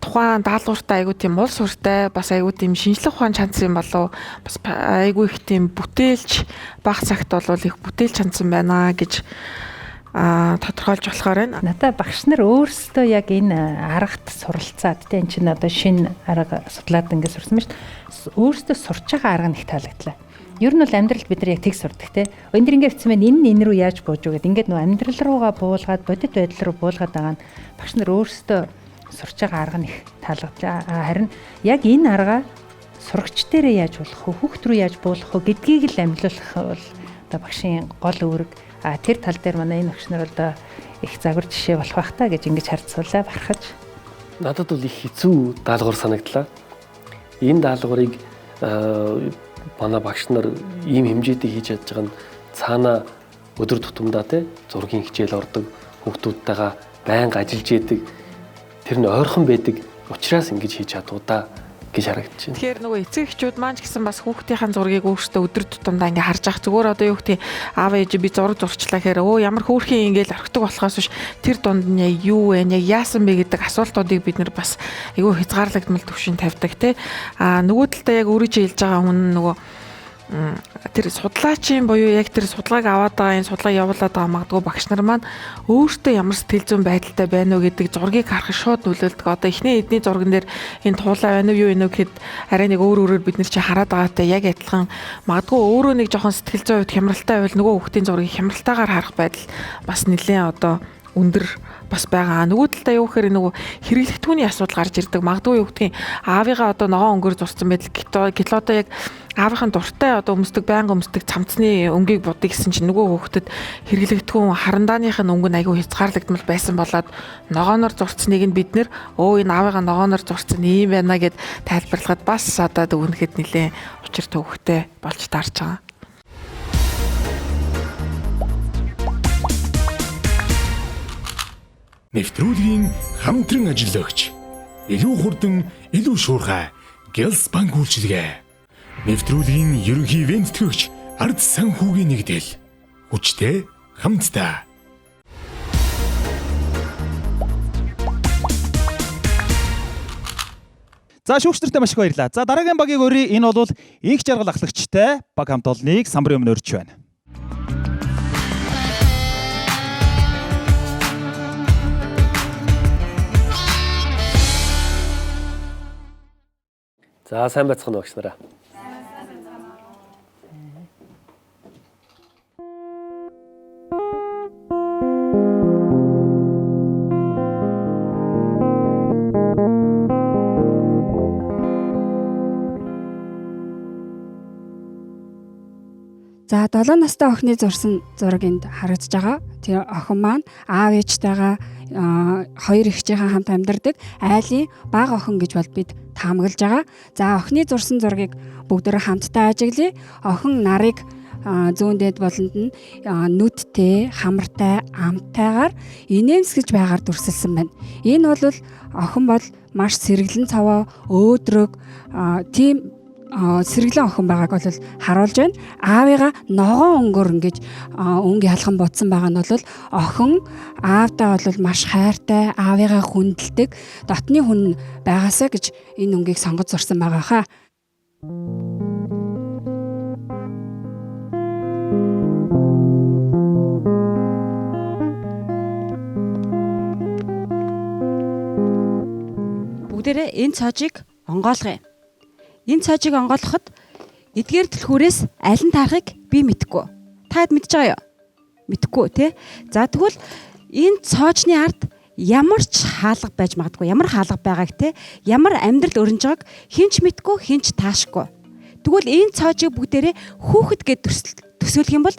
тухайн даалгавартай айгүй тийм уул суртай бас айгүй тийм шинжлэх ухаан чансан юм болов бас айгүй их тийм бүтээлч баг цагт бол их бүтээлч чансан байна гэж тодорхойлж болохоор байна. Надад багш нар өөрсдөө яг энэ аргад суралцаад тийм энэ чинь одоо шинэ арга судлаад ингээд сурсан мэт өөрсдөө сурч байгаа арга нэг таалагдлаа. Ер нь бол амьдралд бид нар яг тэг сурдаг те. Өндөр ингээд хэвчээ энэ рүү яаж бууж өгöd ингээд нөө амьдрал руугаа буулгаад бодит байдал руу буулгаад байгаа нь багш нар өөрсдөө сурч байгаа арга нэг таалагдлаа. Харин яг энэ арга сурагч дээрээ яаж болох вэ? Хүүхд рүү яаж буулгах вэ гэдгийг л амжилуулах бол одоо багшийн гол үүрэг. тэр тал дээр манай энэ өгч нар одоо их загвар жишээ болох байх та гэж ингэж харьцуулаа бархаж. Надад бол их хэцүү даалгавар санагдлаа. Энэ даалгаврыг манай багш нар ийм хэмжээтэй хийж чадж байгаа нь цаана өдөр тутамдаа зургийн хичээл ордог, хүүхдүүдтэйгээ байнга ажиллаж яадаг. Тэр нь ойрхон байдаг учраас ингэж хийж чадваа гэж харагдаж байна. Тэгэхээр нөгөө эцэг эхчүүд маань ч гэсэн бас хүүхдийн зургийг өөрсдөө өдөр тутамдаа ингээ харж ах зүгээр одоо юу гэдэг аав ээж би зураг зурчлаа гэхээр ямар хөөрхөн ингээл орхидог болохоос биш тэр дунд нь яг юу вэ яг яасан бэ гэдэг асуултуудыг бид нар бас айгүй хязгаарлагдмал төвшин тавьдаг те. Нөгөө талдаа яг өөрөө чи хэлж байгаа хүн нөгөө тэр судлаачийн буюу яг тэр судалгааг аваад байгаа энэ судалгаа явуулаад байгаа магадгүй багш нар маань өөртөө ямар сэтгэл зүйн байдалтай байна уу гэдэг зургийг харахад шууд нөлөөлдөг. Одоо эхний эдний зурган дээр энэ туулаа байна уу юу вэ гэхэд арай нэг өөр өөрөөр бид нар чи хараад байгаатай яг адилхан магадгүй өөрөө нэг жоохон сэтгэл зүйн хувьд хямралтай байвал нөгөө хүүхдийн зургийг хямралтайгаар харах байдал бас нэлээд одоо өндөр бас байгаа. Нөгөө талдаа юу гэхээр нөгөө хэрэглэгдэхүүний асуудал гарч ирдэг. Магадгүй юу гэдгийг аавыгаа одоо ногоон өнгөөр зурсан байдал гэтэл одоо яг аавынхын дуртай одоо өмсдөг байнга өмсдөг цамцны өнгийг бодъё гэсэн чинь нөгөө хүүхдэд хэрэглэгдэхүүн харандааных нь өнгө нь айгүй хязгаарлагдмал байсан болоод ногооноор зурцсныг нь бид нэр энэ аавыгаа ногооноор зурцсан юм байна гэд тайлбарлахад бас одоо дүгнэхэд нэлээд учир төвхтэй болж таарч байгаа. Нэвтрүүлгийн хамтран ажиллагч илүү хурдан илүү шуурхай Гэлс банк үйлчилгээ. Нэвтрүүлгийн ерөнхий вентгэгч ард санхүүгийн нэгдэл. Хүчтэй хамтдаа. За шүүгчнэртэй маш их баярлалаа. За дараагийн багийг өрий. Энэ бол инх жаргал ахлагчтай баг хамт олныг самбарын өмнө өрч байна. За сайн байцгаана багш нараа. За 7 настай охины зурсан зураг энд харагдаж байгаа. Тэр охин маань аав ээжтэйгээ хоёр эгчийнхээ хамт амьдардаг айлын бага охин гэж бол бид таамаглаж байгаа. За охины зурсан зургийг бүгдөө хамтдаа ажиглая. Охин нарыг зүүн дээд болонд нь нүдтэй, хамартай, амтайгаар инээмсгэж байгаар дүрсэлсэн байна. Энэ бол охин бол маш сэргэлэн цаваа, өөдрөг тийм сэргэлэн охин байгааг бол харуулж байна. Аавыгаа ногоон өнгөөр ингэж өнгийн халхан бодсон байгаа нь бол охин аавдаа бол маш хайртай, аавыгаа хүндэлдэг, дотны хүн байгаасаа гэж энэ өнгийг сонгож зурсан байгаа хаа. Бүгдээрээ энэ цоожийг онгойлгоё. Энэ цоожийг онгойлгоход эдгээр түлхүүрээс аль нь таарахыг би мэдэхгүй. Та хэд мэдж байгаа юу? Мэдэхгүй тий. За тэгвэл энэ цоожны ард ямар ч хаалга байж магадгүй. Ямар хаалга байгааг тий. Ямар амьдрал өрнж байгааг хинч мэдэхгүй, хинч таашгүй. Тэгвэл энэ цоожийг бүгдээрээ хүүхэд гэд төсөөлөх юм бол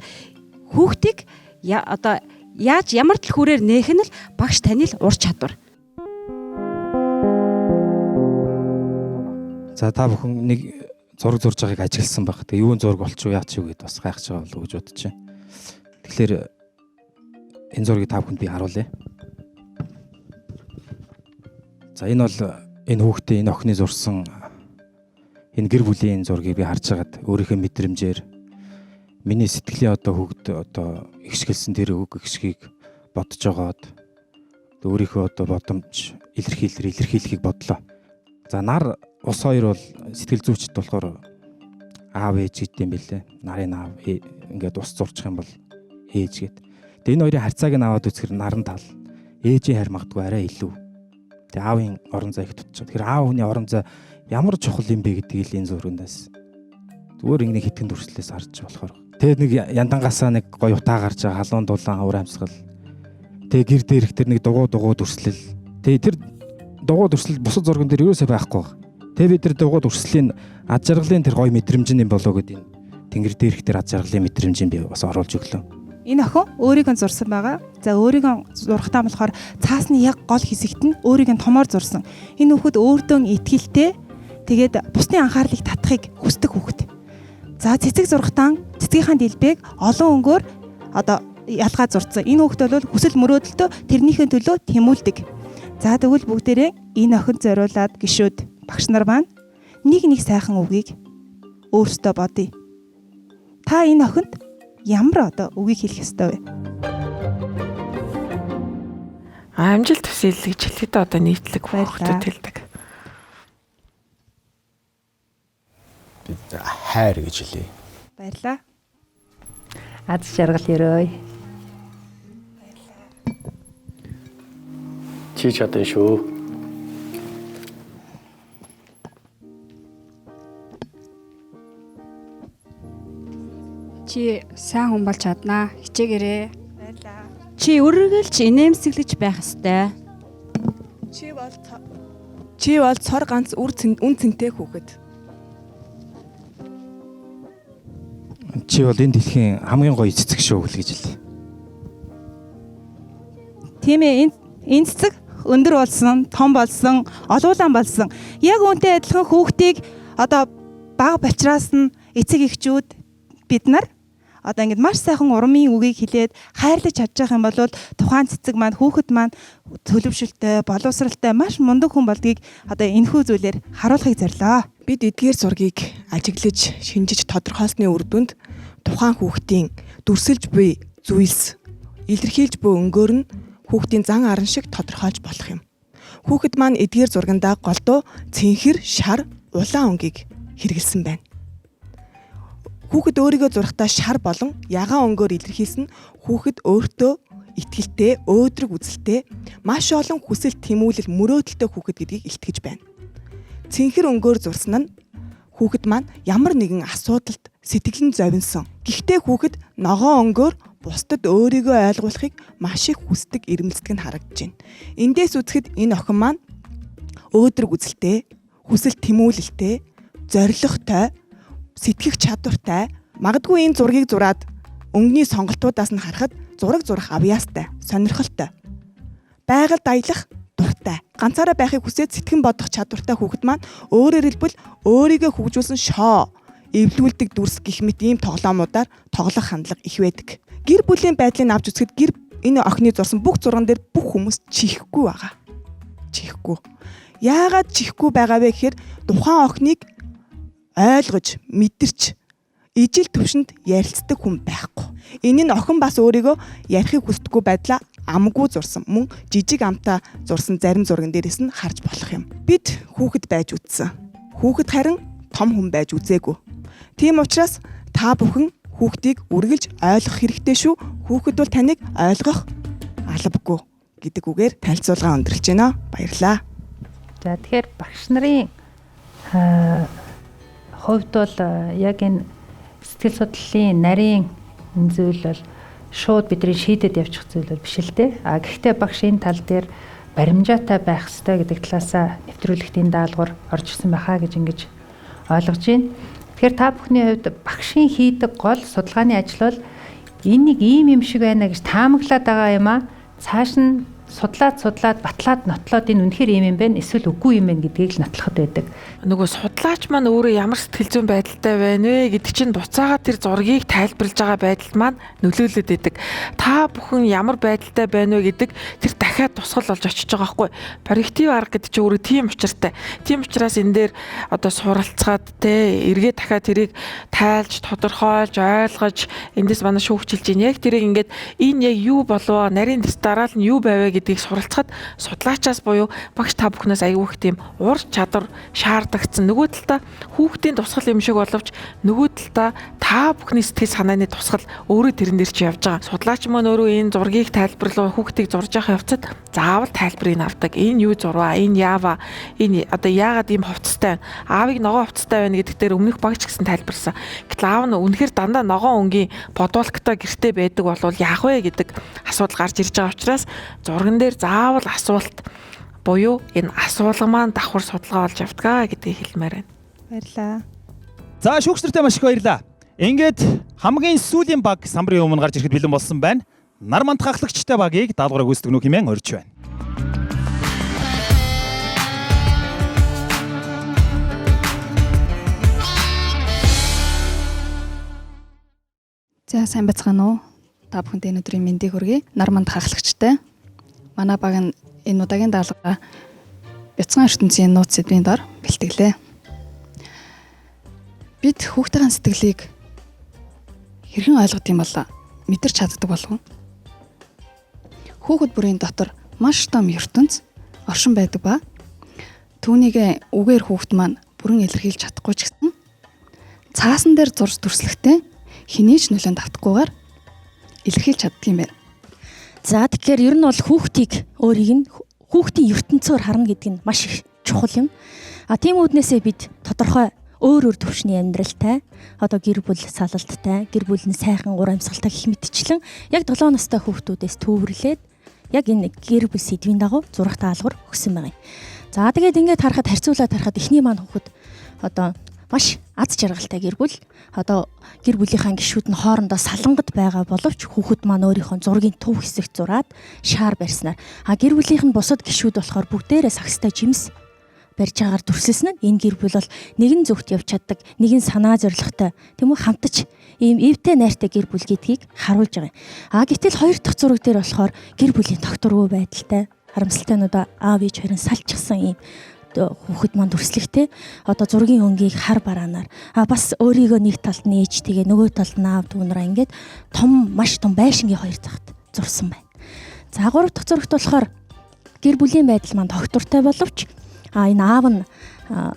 хүүхдийг одоо яаж ямар түлхүүрээр нээх нь л багш таны л ур чадвар. За та бүхэн нэг зураг зурж байгааг ажигласан баг. Тэгээ юун зураг болчих уу яач юу гэд бас гайхаж байгаа болов уу гэж бодож байна. Тэгэхээр энэ зургийг та бүхэнд би харуулъя. За энэ бол энэ хүүхдээ энэ охины зурсан энэ гэр бүлийн зургийг би харж байгаад өөрийнхөө мэдрэмжээр миний сэтгэлийн одоо хүүхд одоо ихшгэлсэн тэр үг ихшгийг бодож байгаад өөрийнхөө одоо бодомж илэрхийлэхийг бодлоо. За нар ус хоёр бол сэтгэл зүйчд болохоор аав ээж гэдэг юм билээ. Нарын аав ингээд ус зурчих юм бол ээж гэд. Тэгээ энэ хоёрын харьцааг нь аваад үзэхэр наран тал ээжийн хайр магадгүй арай илүү. Тэгээ аавын орон зай их тутчих. Тэгэхээр аав хүний орон зай ямар чухал юм бэ гэдгийг л энэ зургандаас зүгээр нэг хитгэн дүрслэлээс харж болохоор. Тэгээ нэг яндангаасаа нэг гоё утаа гарч байгаа халуун дулаан уур амьсгал. Тэгээ гэр дээрх тэр нэг дугуй дүрслэл. Тэгээ тэр дугуй дүрслэл бусад зурган дээр ерөөсөө байхгүй байна. Тэгээ бид тэр дугуй дүрслэлийн ад жаргалын тэр гоё мэдрэмж юм болоо гэдэг энэ тэнгэр дээрх тэр ад жаргалын мэдрэмжийг би бас оруулж өглөө. Энэ охин өөрийгөө зурсан байгаа. За өөрийгөө зурхтаа болохоор цаасны яг гол хэсэгт нь өөрийгөө томоор зурсан. Энэ хүүхэд өөртөө итгэлтэй тэгээд бусдын анхаарлыг татахыг хүсдэг хүүхэд. За цэцэг зурхтаа цэцгийнхаа дэлбэг олон өнгөөр одоо ялгаа зурцсан. Энэ хүүхэд бол хүсэл мөрөөдөлтөө тэрнийхээ төлөө тэмүүлдэг. За тэгвэл бүгдээрээ энэ охинд зориулаад гişүүд багш нар маань нэг сайхан үгийг өөрсдөө бодъё. Та энэ охинд ямар одоо үгийг хэлэх ёстой вэ? Амжилт хүсье гэж хэлэхэд одоо нийтлэг хүүхдүүд хэлдэг. Бид хайр гэж хэлье. Баярлаа. Аз жаргал өрөөй. Чи чадсан шүү. Чи сайн хүн болж чаднаа. Хичээгээрээ. Баярлаа. Чи үргэлж инээмсэглэж байх ёстой. Чи бол цор ганц үн цэнтэй хүүхэд. Чи бол энэ дэлхийн хамгийн гоё цэцэг шүү гэж хэлье. Тийм ээ, энэ цэцэг өндөр болсон, том болсон, олуулан болсон. Яг үүнтэй адилхан хүүхдийг одоо бага бачраас нь эцэг эхчүүд бид нар одоо ингэж маш сайхан урмын үгийг хэлээд хайрлаж чадж байгаа юм бол тухайн цэцэг маань хүүхэд маань төлөвшөлтэй, боловсралтай маш мундаг хүн болдгийг одоо энэхүү зүйлээр харуулахыг зорилоо. Бид эдгээр зургийг ажиглаж, шинжиж тодорхойлсны үр дүнд тухайн хүүхдийн дүрсэлж буй зүйлс, илэрхийлж буй өнгөөр нь хүүхдийн зан аран шиг тодорхойлж болох юм. Хүүхэд маань эдгээр зургандаа голдуу цэнхэр, шар, улаан өнгийг хэрэгэлсэн байна. Хүүхэд өөрийгөө зурхтаа шар болон ягаан өнгөөр илэрхийлсэн хүүхэд өөртөө итгэлтэй, өөдрөг үзэлтэй, маш олон хүсэл тэмүүлэл мөрөөдөлтэй хүүхэд гэдгийг илтгэж байна. Цэнхэр өнгөөр зурсан нь хүүхэд маань ямар нэгэн асуудалд сэтгэл нь зовинсон. Гэхдээ хүүхэд ногоон өнгөөр бусдад өөрийгөө ойлгуулахыг маш их хүсдэг, ирмэлцдэг нь харагдаж байна. Эндээс үзэхэд энэ охин маань өөдрөг үзэлтэй, хүсэл тэмүүлэлтэй, зоригтой, сэтгэх чадвартай, магадгүй энэ зургийг зураад өнгөний сонголтуудаас нь харахад зураг зурах авьяастай, сонирхолтой, байгальд аялах дуртай, ганцаараа байхыг хүсээд сэтгэн бодох чадвартай хүүхэд маань өөрөөр хэлбэл өөрийгөө хөгжүүлсэн шоо, эвлүүлдэг дүрс гэх мэт ийм тоглоомудаар тоглох хандлага их байдаг. Гэр бүлийн байдлыг авч үзэхэд энэ охины зурсан бүх зурган дээр бүх хүмүүс чихэхгүй байгаа. Чихэхгүй. Яагаад чихэхгүй байгаа вэ гэхээр тухайн охиныг ойлгож, мэдэрч, ижил төвшөнд ярилцдаг хүн байхгүй. Энэ нь охин бас өөрийгөө ярихыг хүсдэггүй байдлаа амгүй зурсан, мөн жижиг амтаа зурсан зарим зурган дээрээс нь харж болох юм. Бид хүүхэд байж үтсэн. Хүүхэд харин том хүн байж үзээгүй. Тийм учраас та бүхэн хүүхдийг үргэлж ойлгох хэрэгтэй шүү. Хүүхэд бол таныг ойлгох албагүй гэдэг үгээр танилцуулга өндөрлж байна. Баярлалаа. За тэгэхээр багш нарын хувьд бол яг энэ сэтгэл судлалын нарийн зүйл бол шууд бидний шийдэд явчих зүйл бол биш л дээ. Гэхдээ багш энэ тал дээр баримжаатай байх ёстой гэдэг талаасаа нэвтрүүлэгт энэ даалгавар орж ирсэн байхаа гэж ингэж ойлгож байна. Тэгэхээр та бүхний хувьд багшийн хийдэг гол судалгааны ажил бол энийг ийм юм шиг байна гэж таамаглаад байгаа юм аа. Цааш нь судлаад батлаад нотлоод энэ үнэхээр ийм юм байна эсвэл үгүй юм байна гэдгийг л нотлоход байдаг. Нөгөө судлаач маань өөрөө ямар сэтгэл зүйн байдалтай байна вэ гэдэг чинь буцаагаад тэр зургийг тайлбарлаж байгаа байдалд маань нөлөөлөд байдаг. Та бүхэн ямар байдалтай байна вэ гэдэг тэр дахиад тусгал болж очиж байгаа байхгүй. Проектив арга гэдэг чинь өөрөө тийм учиртай. Тийм учраас энэ дээр одоо суралцгаад те эргээ дахиад тэрийг тайлж, тодорхойлж, ойлгож эндээс манай шүүгчилж ийн яг тэрийг ингээд энэ яг юу болов, нарийн дараал нь юу байвэ гэдгийг суралцахад судлаачаас буюу багш та бүхнээс аягүй их тийм ур чадвар шаардагдсан. Нөгөө талдаа хүүхдийн тусгал юм шиг боловч нөгөө талдаа та бүхний сэтгэл санааны тусгал өөрөө тэрэн дээр чи явж байгаа. Судлаач маань өөрөө энэ зургийг тайлбарлах хүүхдийг зурж явах явцад заавал тайлбарыг авдаг. Энэ юу зурваа, энэ яава, энэ одоо яагаад ийм хувцастай байна? Аавыг ногоон хувцастай байна гэдэг дээр өмнөх багч гэсэн тайлбарсан. Гэтэл аав нь үнэхээр дандаа ногоон өнгийн бодволктой гэртээ байдаг болвол яах вэ гэдэг асуудал гарч ирж байгаа учраас зурган дээр заавал асуулт буюу энэ асуулга маань давхар судалгаа болж явдгаа гэдгийг хэлмээр байна. Баярлалаа. За шүүгчнэртэй маш их баярлалаа. Ингээд хамгийн сүүлийн баг самбарын өмнө гарч ирэхэд бэлэн болсон байна. Нар мандах ахлагчтай багийг даалгавраа гүйцэтгэх нүх хэмээн орж байна. За сайн бацгаана уу? Та бүхэнд энэ өдрийн мэндийг хүргэе. Нар мандах ахлагчтай. Манай баг нь энэ удаагийн даалгавраа бяцхан ертөнцийн нууц сэдвийн дор бэлтгэлээ. Бид хүүхдийн сэтгэлийг хэрхэн ойлгох юм бол мэдэрч чаддаг болов уу? Хүүхэд бүрийн дотор маш том ертөнц оршин байдаг ба түүнийг үгээр хүүхэд маань бүрэн илэрхийлж чадахгүй ч гэсэн цаасан дээр зурж дүрслэхдээ хэний ч нөлөөнд автахгүйгээр илэрхийлж чаддаг юм байна. За тэгэхээр ер нь бол хүүхдийг өөрийг нь хүүхдийн ертөнцөөр харна гэдэг нь маш их чухал юм. Тийм үүднээсээ бид тодорхой өөр төвшний амьдралтай, одоо гэр бүл салалттай, гэр бүл нь сайхан ур амьсгалтай гэх мэтчлэн яг 7 настай хүүхдүүдээс төвөрлээд яг энэ гэр бүл сэдвийн дагуу зураг даалгавар өгсөн байгаа юм. За тэгээд ингээд харахад харьцуулаад харахад эхний маань хүүхэд одоо маш аз жаргалтай гэр бүл, одоо гэр бүлийнхаа гишүүд нь хоорондоо салангад байгаа боловч хүүхэд маань өөрийнхөө зургийн төв хэсэгт зураад шаар барьснаар гэр бүлийнх нь бусад гишүүд болохоор бүгдээрээ сагстай жимс барьж байгаагаар дүрсэлсэн нь энэ гэр бүл бол нэгэн зөвхт явж чаддаг, нэгэн санаа зорилготой, тийм үү хамтаж ийм эвтэй найртай гэр бүл гэдгийг харуулж байгаа юм. Гэтэл хоёр дахь зураг дээр болохоор гэр бүлийн тогтворгүй байдалтай, харамсалтайнуудаа аав ээж хоёрын салчихсан ийм хүүхэд маань дүрслэхтэй одоо зургийн өнгийг хар бараанаар бас өөрийгөө нэг талд нь ээж тэгээ нөгөө талд нь аав дүүнраа ингээд маш том байшингийн хоёр захт зурсан байна. За гурав дахь зурагт болохоор гэр бүлийн байдал маань тогтвортой боловч энэ аав нь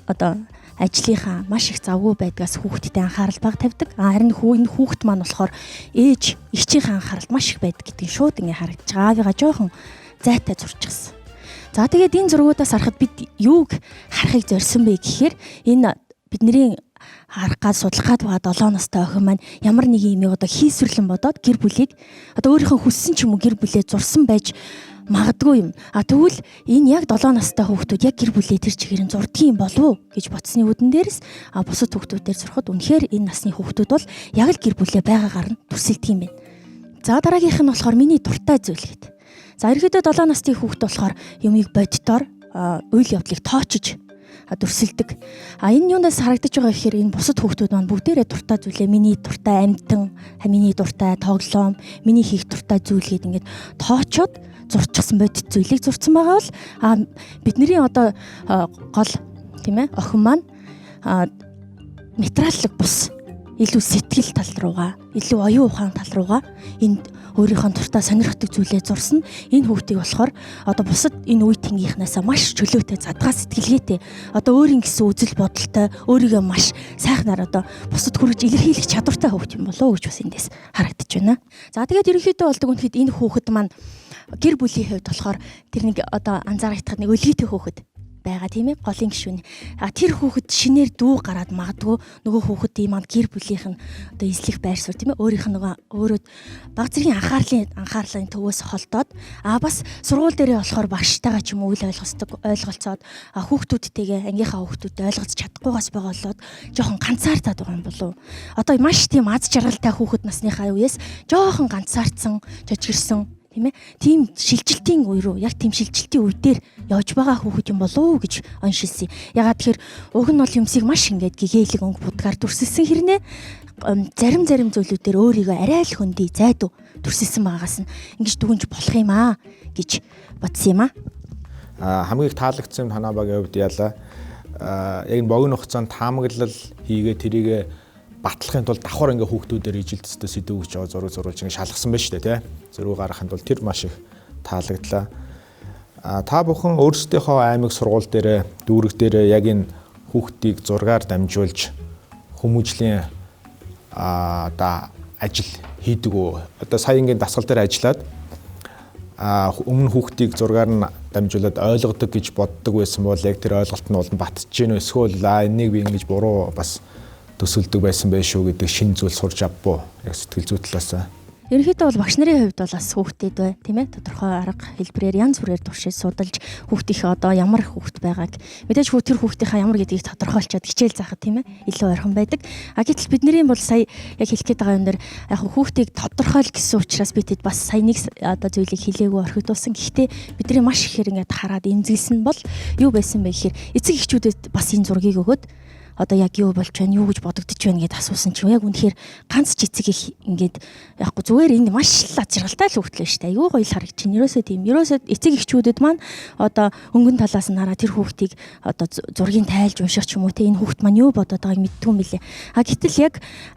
одоо ажлынхаа маш их завгүй байдгаас хүүхдэд анхаарал бага тавьдаг. Харин энэ хүүхэд маань болохоор ээж эгчийнхээ анхаарал маш их байдаг гэдгийг шууд ингэ харагдаж байгаа. Аавыгаа жоохон зайтай зурчихсан. За тэгээд энэ зургуудаас харахад бид юуг харахыг зорьсон бэ гэхээр энэ бидний харах гад судлах гад байгаа 7 настай охин маань ямар нэг юм одоо хийсвэрлэн бодоод гэр бүлийг одоо өөрийнхөө хүссэн ч юм уу гэр бүлээ зурсан байж магадгүй юм. Тэгвэл энэ яг 7 настай хүүхдүүд яг гэр бүлээ тэр чигээр нь зурдгийн болов уу гэж бодсны үдэн дээрс бусад хүүхдүүдээр зурхад үнэхээр энэ насны хүүхдүүд бол яг л гэр бүлээ байгаагаар нь төсөлдөг юм байна. За дараагийнх нь болохоор миний дуртай зүйл гэдэг. За ерөөдөө 7 насны хүүхд болохоор юмыг боддоор үйл явдлыг тоочж дүрсэлдэг. Энэ юунаас харагдаж байгаа гэхээр энэ бусад хүүхдүүд маань бүгдээрээ дуртай зүйлээ миний дуртай амьтан, миний дуртай тоглоом, миний хийх дуртай зүйл гээд ингээд тоочоод зурчихсан бодит зүйлийг зурцсан байгаа бол бидний одоо гол тийм ээ охин маань нейтраллог бус илүү сэтгэл тал руугаа, илүү оюун ухаан тал руугаа энд өөрийнхөө дуртай сонирхдаг зүйлээ зурсан. Энэ хүүхдийг болохоор одоо бусад энэ үе тэнгийнхнээс маш чөлөөтэй, задгаа сэтгэлгээтэй, одоо өөрийн гэсэн үзэл бодолтой, өөрийгөө маш сайхнаар одоо бусад хүргэж илэрхийлэх чадвартай хүүхд юм болоо гэж бас эндээс харагдаж байна. За тэгээд ерөнхийдөө болдог үнэхэд энэ хүүхэд маань гэр бүлийн хувьд болохоор тэр нэг одоо анзаарахад нэг өлгийтэй хүүхэд байгаа тийм ээ голын гишүүн. Тэр хүүхэд шинээр дүү гараад магадгүй нөгөө хүүхэд маань гэр бүлийнх нь одоо эзлэх байр суурь тийм ээ өөрийнх нь нөгөө өөрөө баг зэргийн анхаарлын төвөөс холдоод бас сургууль дээрээ болохоор багштайгаа ч юм уу үйл ойлголцоод хүүхдүүдтэйгээ ангийнхаа хүүхдүүдтэй ойлгоц чадахгүйгаас байгаа болоод жоохон ганцаардаад байгаа юм болов. Одоо маш тийм аз жаргалтай хүүхэд насныхаа үеэс жоохон ганцаардсан, жожигэрсэн тийм шилжилтийн үе рүү яг тийм шилжилтийн үе дээр явж байгаа хүүхэд юм болов уу гэж оншилсан. Ягаад тэгэхээр уг нь бол юмсыг маш ингээд гэгээлэг өнгө будгаар дүрсэлсэн хэрнээ зарим зүйлүүдээр өөрийгөө арай л хөндөй зайдуу дүрсэлсэн байгаас нь ингэж дүгнж болох юм аа гэж бодсон юм аа. Хамгийн их таалагдсан танаа багийн хувьд яалаа. Яг энэ богино хугацаанд таамаглал хийгээ тэрийг батлахын тулд давхар ингээ хүүхдүүдээр ижилтстэй сэдв өгч байгаа зураг зурулж ингээ шалгасан байна шүү дээ тий. Зөрүү гаргахын тулд тэр маш их таалагдлаа. Та бүхэн өөрсдийнхөө аймаг сургууль дээр дүүрэг дээр яг энэ хүүхдийг зургаар дамжуулж хүмүүжлийн одоо ажил хийдэг үү? Одоо сая ингээ дасгал дээр ажиллаад өмнө хүүхдийг зургаар нь дамжуулаад ойлгодог гэж боддог байсан бол яг тэр ойлголт нь бол батж гин эсвэл энийг би ингэж буруу бас төсөлдөг байсан байх шүү гэдэг шинэ зүйл сурч авбуу яг сэтгэл зүй талаас. Ерөнхийдөө бол багш нарын хувьд бол бас хүүхдэд бай, тийм ээ, тодорхой арга хэлбэрээр янз бүрээр туршиж судалж хүүхдийнхээ одоо ямар хүүхд байгааг мэдээж тэр хүүхдийнхээ ямар гэдгийг тодорхойлчод хичээл заахад тийм ээ илүү ойрхон байдаг. А гэтэл бидний бол сая яг хэлэх гээд байгаа юм дээр яг хүүхдийг тодорхойл гэсэн учраас би тэд бас сая нэг одоо зүйлийг хэлээгүй орхигдуулсан. Гэхдээ бидний маш ихээр ингээд хараад эмзэглсэн бол юу байсан бэ гэхээр эцэг эхчүүдэд бас энэ зургийг өгөөд одоо яг юу болж байна, юу гэж бодогдож байна гэдээ асуусан чинь яг үнэхээр ганц ч эцэг их ингээд яахгүй зүгээр энд маш л ажиргалтай л хөвгтлээ штэ. Аюу гоё л харагч чинь. Ерөөсөө тийм. Ерөөсөө эцэг эхчүүдэд маань одоо өнгөн талаас нь хараа тэр хүүхдийг одоо зургийг тайлж унших ч юм уу те энэ хүүхд маань юу бодоод байгааг мэдтгүй юм билээ. А гэтэл яг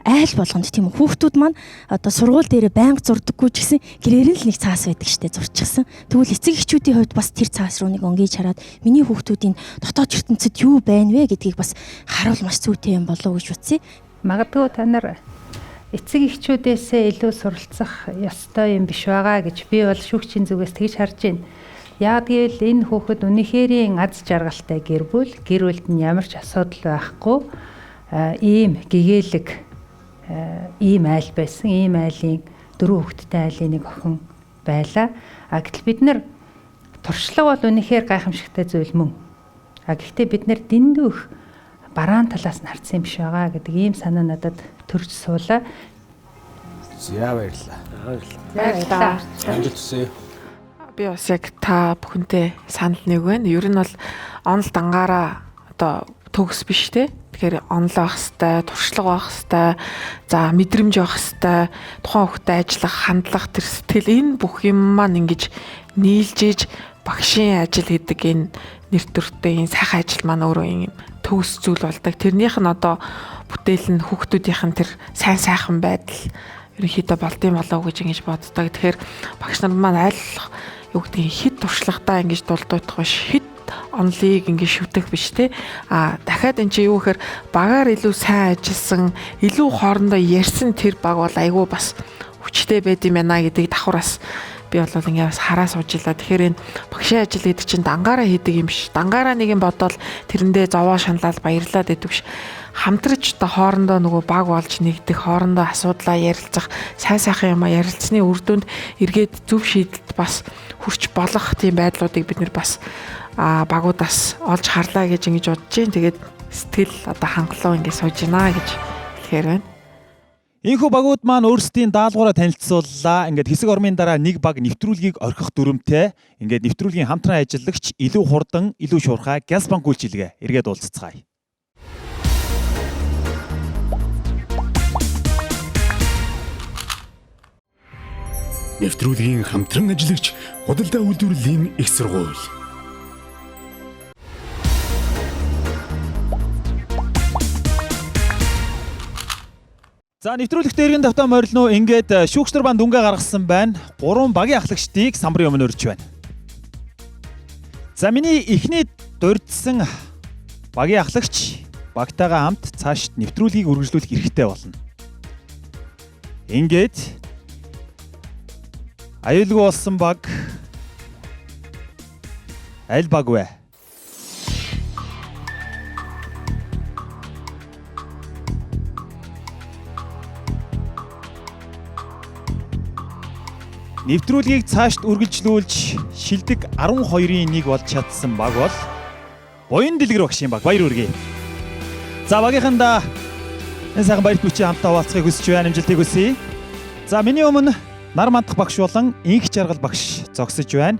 айл болгонд тийм хүүхдүүд маань одоо сургууль дээр байнга зурдаггүй ч гэсэн гэрээр нь л нэг цаас байдаг штэ зурчихсан. Тэгвэл эцэг эхчүүдийн хувьд бас тэр цаас руу нэг өнгөж хараад миний хүүхдүүдийн дотоод ертөнцид юу байна вэ гэдгийг бас бол маш зүйтэй юм болов уу гэж утсаа. Магадгүй та нар эцэг эхчүүдээсээ илүү суралцах ёстой юм биш байгаа гэж би бол шүүгчийн зүгээс тэгж харж байна. Яг гэвэл энэ хүүхэд үнэхэрийн аз жаргалтай гэр бүл, гэр бүлд нь ямар ч асуудал байхгүй ийм гэгээлэг ийм айл байсан. Ийм айлын 4 хүүхэдтэй айлын нэг охин байлаа. А гэтэл бид нар туршлага бол үнэхээр гайхамшигтай зүйл мөн. А гэхдээ бид нар дэндүүх бараан талаас нь харсан юм биш байгаа гэдэг ийм санаа надад төрж суулаа. За баярлалаа. Баярлалаа. Амжилт хүсье. Би бас яг та бүхэнтэй санал нэг байна. Ер нь бол онол дангаараа одоо төгс биш те. Тэгэхээр онол байх хэвээр, туршлага байх хэвээр, за мэдрэмж байх хэвээр, тухайн хүүхдэд ажиллах, хандлах тэр сэтгэл энэ бүх юм маань ингэж нийлжээж багшийн ажил гэдэг энэ нэр төртэй энэ сайхан ажил маань өөрөө юм төгс зүйл болдог. Тэрнийх нь одоо бүтээл нь хүүхдүүдийнх нь тэр сайн сайхан байдал ерөнхийдөө болдсон болов гэж ингэж боддог. Тэгэхээр багш нар маань аль юу гэдэг хит туршлагатай ингэж дулдуулах биш, хит онлыг ингэж шүтэх биш те. А дахиад эн чинь юу гэхээр багаар илүү сайн ажилласан, илүү хоорондоо ярьсан тэр баг бол айгүй бас хүчтэй байд юм байна гэдэг давхраас би бол ингээд бас хараа сууж илаа. Тэгэхээр энэ багшийн ажил гэдэг чинь дангаараа хийдэг юм биш. Дангаараа нэг юм бодвол тэрэндээ зовоо шаналал баярлаад байдаг биш. Хамтраж та хоорондоо нөгөө баг болж нэгдэх, хоорондоо асуудлаа ярилцах, сайн сайхан юм ярилцсны үр дүнд эргээд зөв шийдэлд бас хүрч болох тийм байдлуудыг бид нэр бас багуудаас олж харлаа гэж ингэж бодож байна. Тэгээд сэтгэл одоо хангалуун ингээд сууж байна гэж хэлэхээр байна. Энэхүү багууд маань өөрсдийн даалгавраа танилцууллаа. Ингээд хэсэг ормын дараа нэг баг нэвтрүүлгийг орхих дүрмтэй. Ингээд нэвтрүүлгийн хамтран ажиллагч илүү хурдан, илүү шуурхай Газбанк үйлчилгээ эргээд уулзцгаая. Нэвтрүүлгийн хамтран ажиллагч худалдаа үйлдвэрлэлийн их сургууль. За нэвтрүүлэгт эргэн давтаа морилно ингээд шүүгчнэр бан дүнгээ гаргасан байна. 3 багийн ахлагчдыг самбарын өмнө өрж байна. За миний эхний дурдсан багийн ахлагч багтайгаа хамт цааш нэвтрүүлгийг үргэлжлүүлэх эрхтэй болно. Ингээд аюулгүй болсон баг аль баг вэ? Нэвтрүүлгийг цаашд үргэлжлүүлж шилдэг 12-ийн 1 болж чадсан баг бол Буян Дэлгэр багшийн баг. Баяр хүргэе. За багийнхандаа энэ сайхан баярт хүчээ хамтаа хуваалцахыг хүсэж байна. Амжилтыг хүсье. За миний өмнө нар мандах багш болон инх жаргал багш зогсож байна.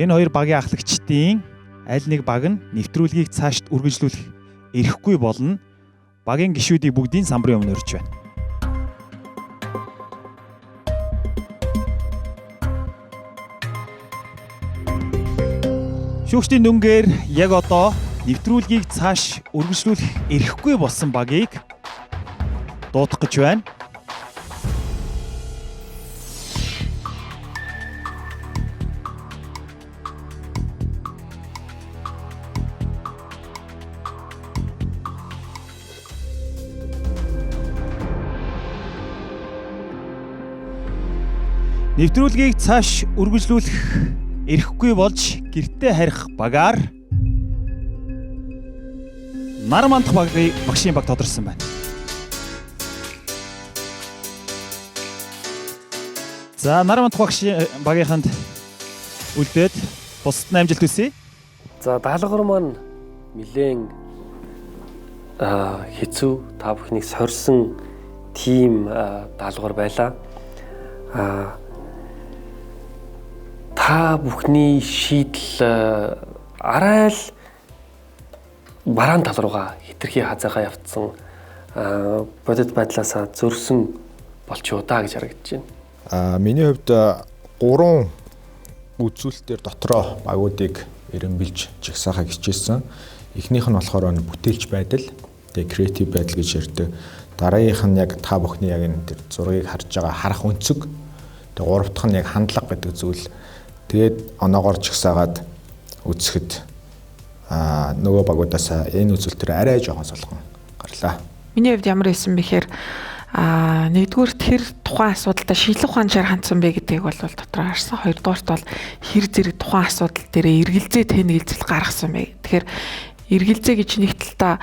Энэ хоёр багийн ахлагчдын аль нэг баг нь нэвтрүүлгийг цаашд үргэлжлүүлэх эрхгүй болно. Багийн гишүүдийг бүгдийн самбарын өмнө өрж байна. Шүүгчдийн дүнгээр яг одоо нэвтрүүлгийг цааш үргэлжлүүлэх эрхгүй болсон багийг дуудах гэж байна. Нэвтрүүлгийг цааш үргэлжлүүлэх эрхгүй болж гэртээ харих багаар нар мандах багшийн баг тодорсон байна. За Нарманд багш багийнханд үлдээд бусд амжилт хүсье. За даалгавар маань нэлээд хэцүү та бүхнийг сорьсон тим даалгавар байлаа. Та бүхний шийдэл арай л бараан тал руугаа хэтэрхий хазаагаа явцсан бодит байдлаасаа зөрсөн болчихоо даа гэж харагдаж байна. Миний хувьд 3 үзүүлэлтээр дотроо багуудыг эренбилж жигсаахаа хичээсэн. Эхнийх нь болохоор бүтээлч байдал, тэгээ креатив байдал гэж ярьдаг. Дараагийнх нь яг та бүхний яг энэ зургийг харж байгаа харах өнцөг. Тэгээ гурав дахь нь яг хандлага гэдэг зүйл. Тэгээд оноогоор жигсаагаад үзэхэд нөгөө багуудаас энэ үзүүлэлтээр арай жоохон солгон гарлаа. Миний хувьд ямар байсан бэхээр нэгдүгээр тэр тухайн асуудалтай шийдлэх ухаанчаар хандсан бэ гэдгийг бол дотроо харсан. Хоёрдугаарт бол хэр зэрэг тухайн асуудал дээрээ эргэлзээ тэнэгэлзэл гаргасан бэ. Тэгэхээр эргэлзээ гэж нэг талдаа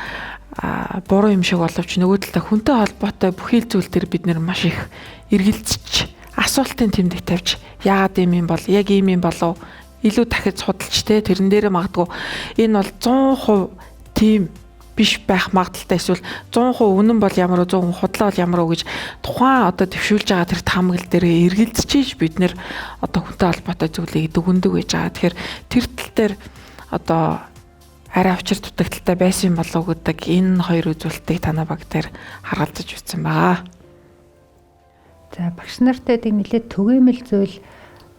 буруу юм шиг боловч нөгөө талдаа хүнтэй холбоотой бүхий л зүйл төр бид нэр маш их эргэлзэж асуултын тэмдэг тавьж яагаад юм бол яг ийм юм болов илүү дахиж судалж те тэрэн дээрээ магадгүй энэ бол 100% тийм биш байх магадaltaй эсвэл 100% үнэн бол ямар 100% худлаа бол ямар гэж тухайн одоо төвшүүлж байгаа тэр таамаглал дээрээ эргэлзэж бид нэр одоо хүнтэй холбоотой зүйлийг дүгндэг байж байгаа. Тэгэхээр тэр тал дээр одоо арай учир дутагдaltaй байсан болов гэдэг энэ хоёр үзүүлэлтийг танай баг дээр харгалзаж үзсэн байгаа. За багш нартай нэлээд түгээмэл зүйл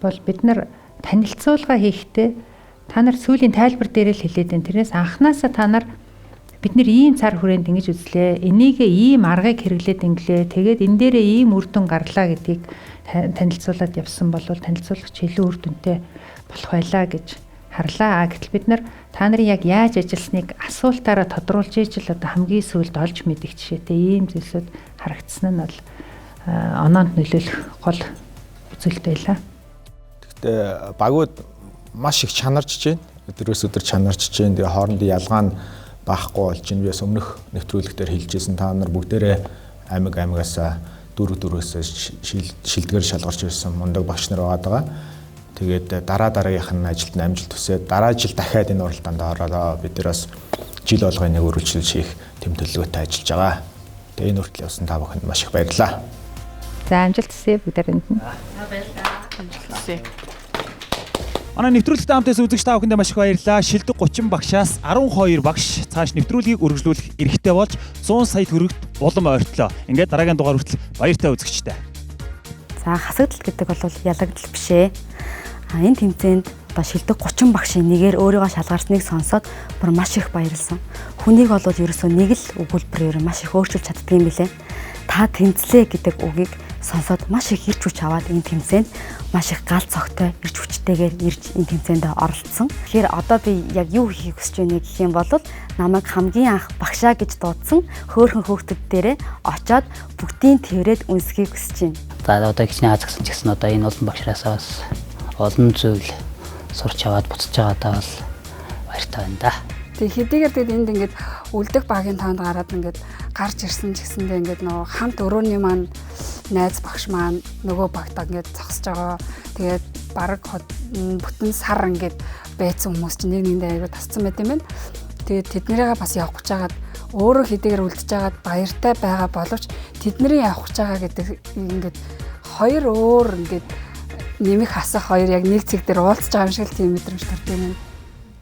бол бид нар танилцуулга хийхдээ та нар сүүлийн тайлбар дээр л хэлээд байна. Тэрнээс анханасаа та нар бид нэр ийм цар хүрээнд ингэж үзлээ. Энийг ийм аргыг хэрэглээд инглээ. Тэгээд энэ дээрээ ийм үр дүн гарлаа гэдгийг танилцуулаад явсан бол танилцуулагч илүү үр дүнтэй болох байлаа гэж харлаа. Гэтэл бид нар та нарын яг яаж ажилласныг асуултаараа тодруулж ижил одоо хамгийн сүүлд олж мэдэх жишээтэй ийм зүйлсүүд харагдсан нь бол оноонд нөлөөлөх гол үзүүлэлт байлаа. Гэхдээ багууд маш их чанарч байна. Өдрөөс өдөр чанарч байна. Тэгээ хоорондын ялгаа нь баахгүй болж байна. Бис өмнөх нэвтрүүлэгтэр хэлжсэн та нар бүгдээрээ амигаас дөрвөөсөө шилдгээр шалгарч ирсэн мундаг багш нар байгаа. Тэгээд дараагийнх нь ажилд амжилт хүсээд дараа жил дахиад энэ уралдаанд ороод бид нар бас жил болгоны нэг үргэлжлүүлж хийх тэм төлөвлөгөөтэй ажиллаж байгаа. Тэгээд энэ хүртэл явсан та бүхэнд маш их баярлалаа. За амжилт хүсье бүгдээрэнд нь. Баярлалаа. Амжилт хүсье. Манай нэвтрүүлэгт хамтаас үзэгч та бүхэндээ маш их баярлалаа. Шилдэг 30 багшаас 12 багш цааш нэвтрүүлгийг үргэлжлүүлэх эрхтэй болж 100 сая төгрөгт улам ойртлоо. Ингээд дараагийн дугаар хүртэл баяртай үзэгчтэй. За хасагдал гэдэг бол ялагдал биш ээ. Энэ тэмцээнд одоо шилдэг 30 багшийн нэгээр өөрийгөө шалгарсныг сонсоод бүр маш их баярлсан. Хүнийг бол ерөөсөө нэг л өгүүлбэрээр маш их өөрчилж чаддаг юм билээ. Та тэмцлээ гэдэг үгийг сонсоод маш их ирж хүч аваад энэ тэмцээнд маш их гал цогтой ирж хүчтэйгээр ирж энэ тэмцээнд оролцсон. Тэгэхээр одоо би яг юу хийх хүсэж байна гэх юм бол намайг хамгийн анх багшаа гэж дуудсан хөөхөн хүүхдүүд дээрээ очоод бүгдийн тэрвэрэд үнсхийг хүсэж байна. За одоо хичнээн хазагсан ч гэсэн одоо энэ олон багшраасаа бас олон зүйл сурч аваад буцаж байгаадаа бол баяртай байна да. Тэг хэдийгээр тэгэд энд ингээд үлдэх багийн тоонд гараад ингээд гарч ирсэн ч гэсэндээ ингээд нөгөө хамт өрөөний маань найз багш маань нөгөө багтаа ингээд зогсож байгаа. Тэгээд бараг бүтэн сар ингээд байцсан хүмүүс чинь нэг нэгэндээ аягүй тасцсан байт юм байна. Тэгээд тэднэрээ бас явах гэж байгаад өөрөө хэдийгээр үлдэж байгаад баяртай байгаа боловч тэдний явах гэж байгаа гэдэг ингээд хоёр өөр ингээд нэмэх хасах хоёр яг нэг цэг дээр уулзж байгаа юм шиг л тийм мэдрэмж төрдөг юм.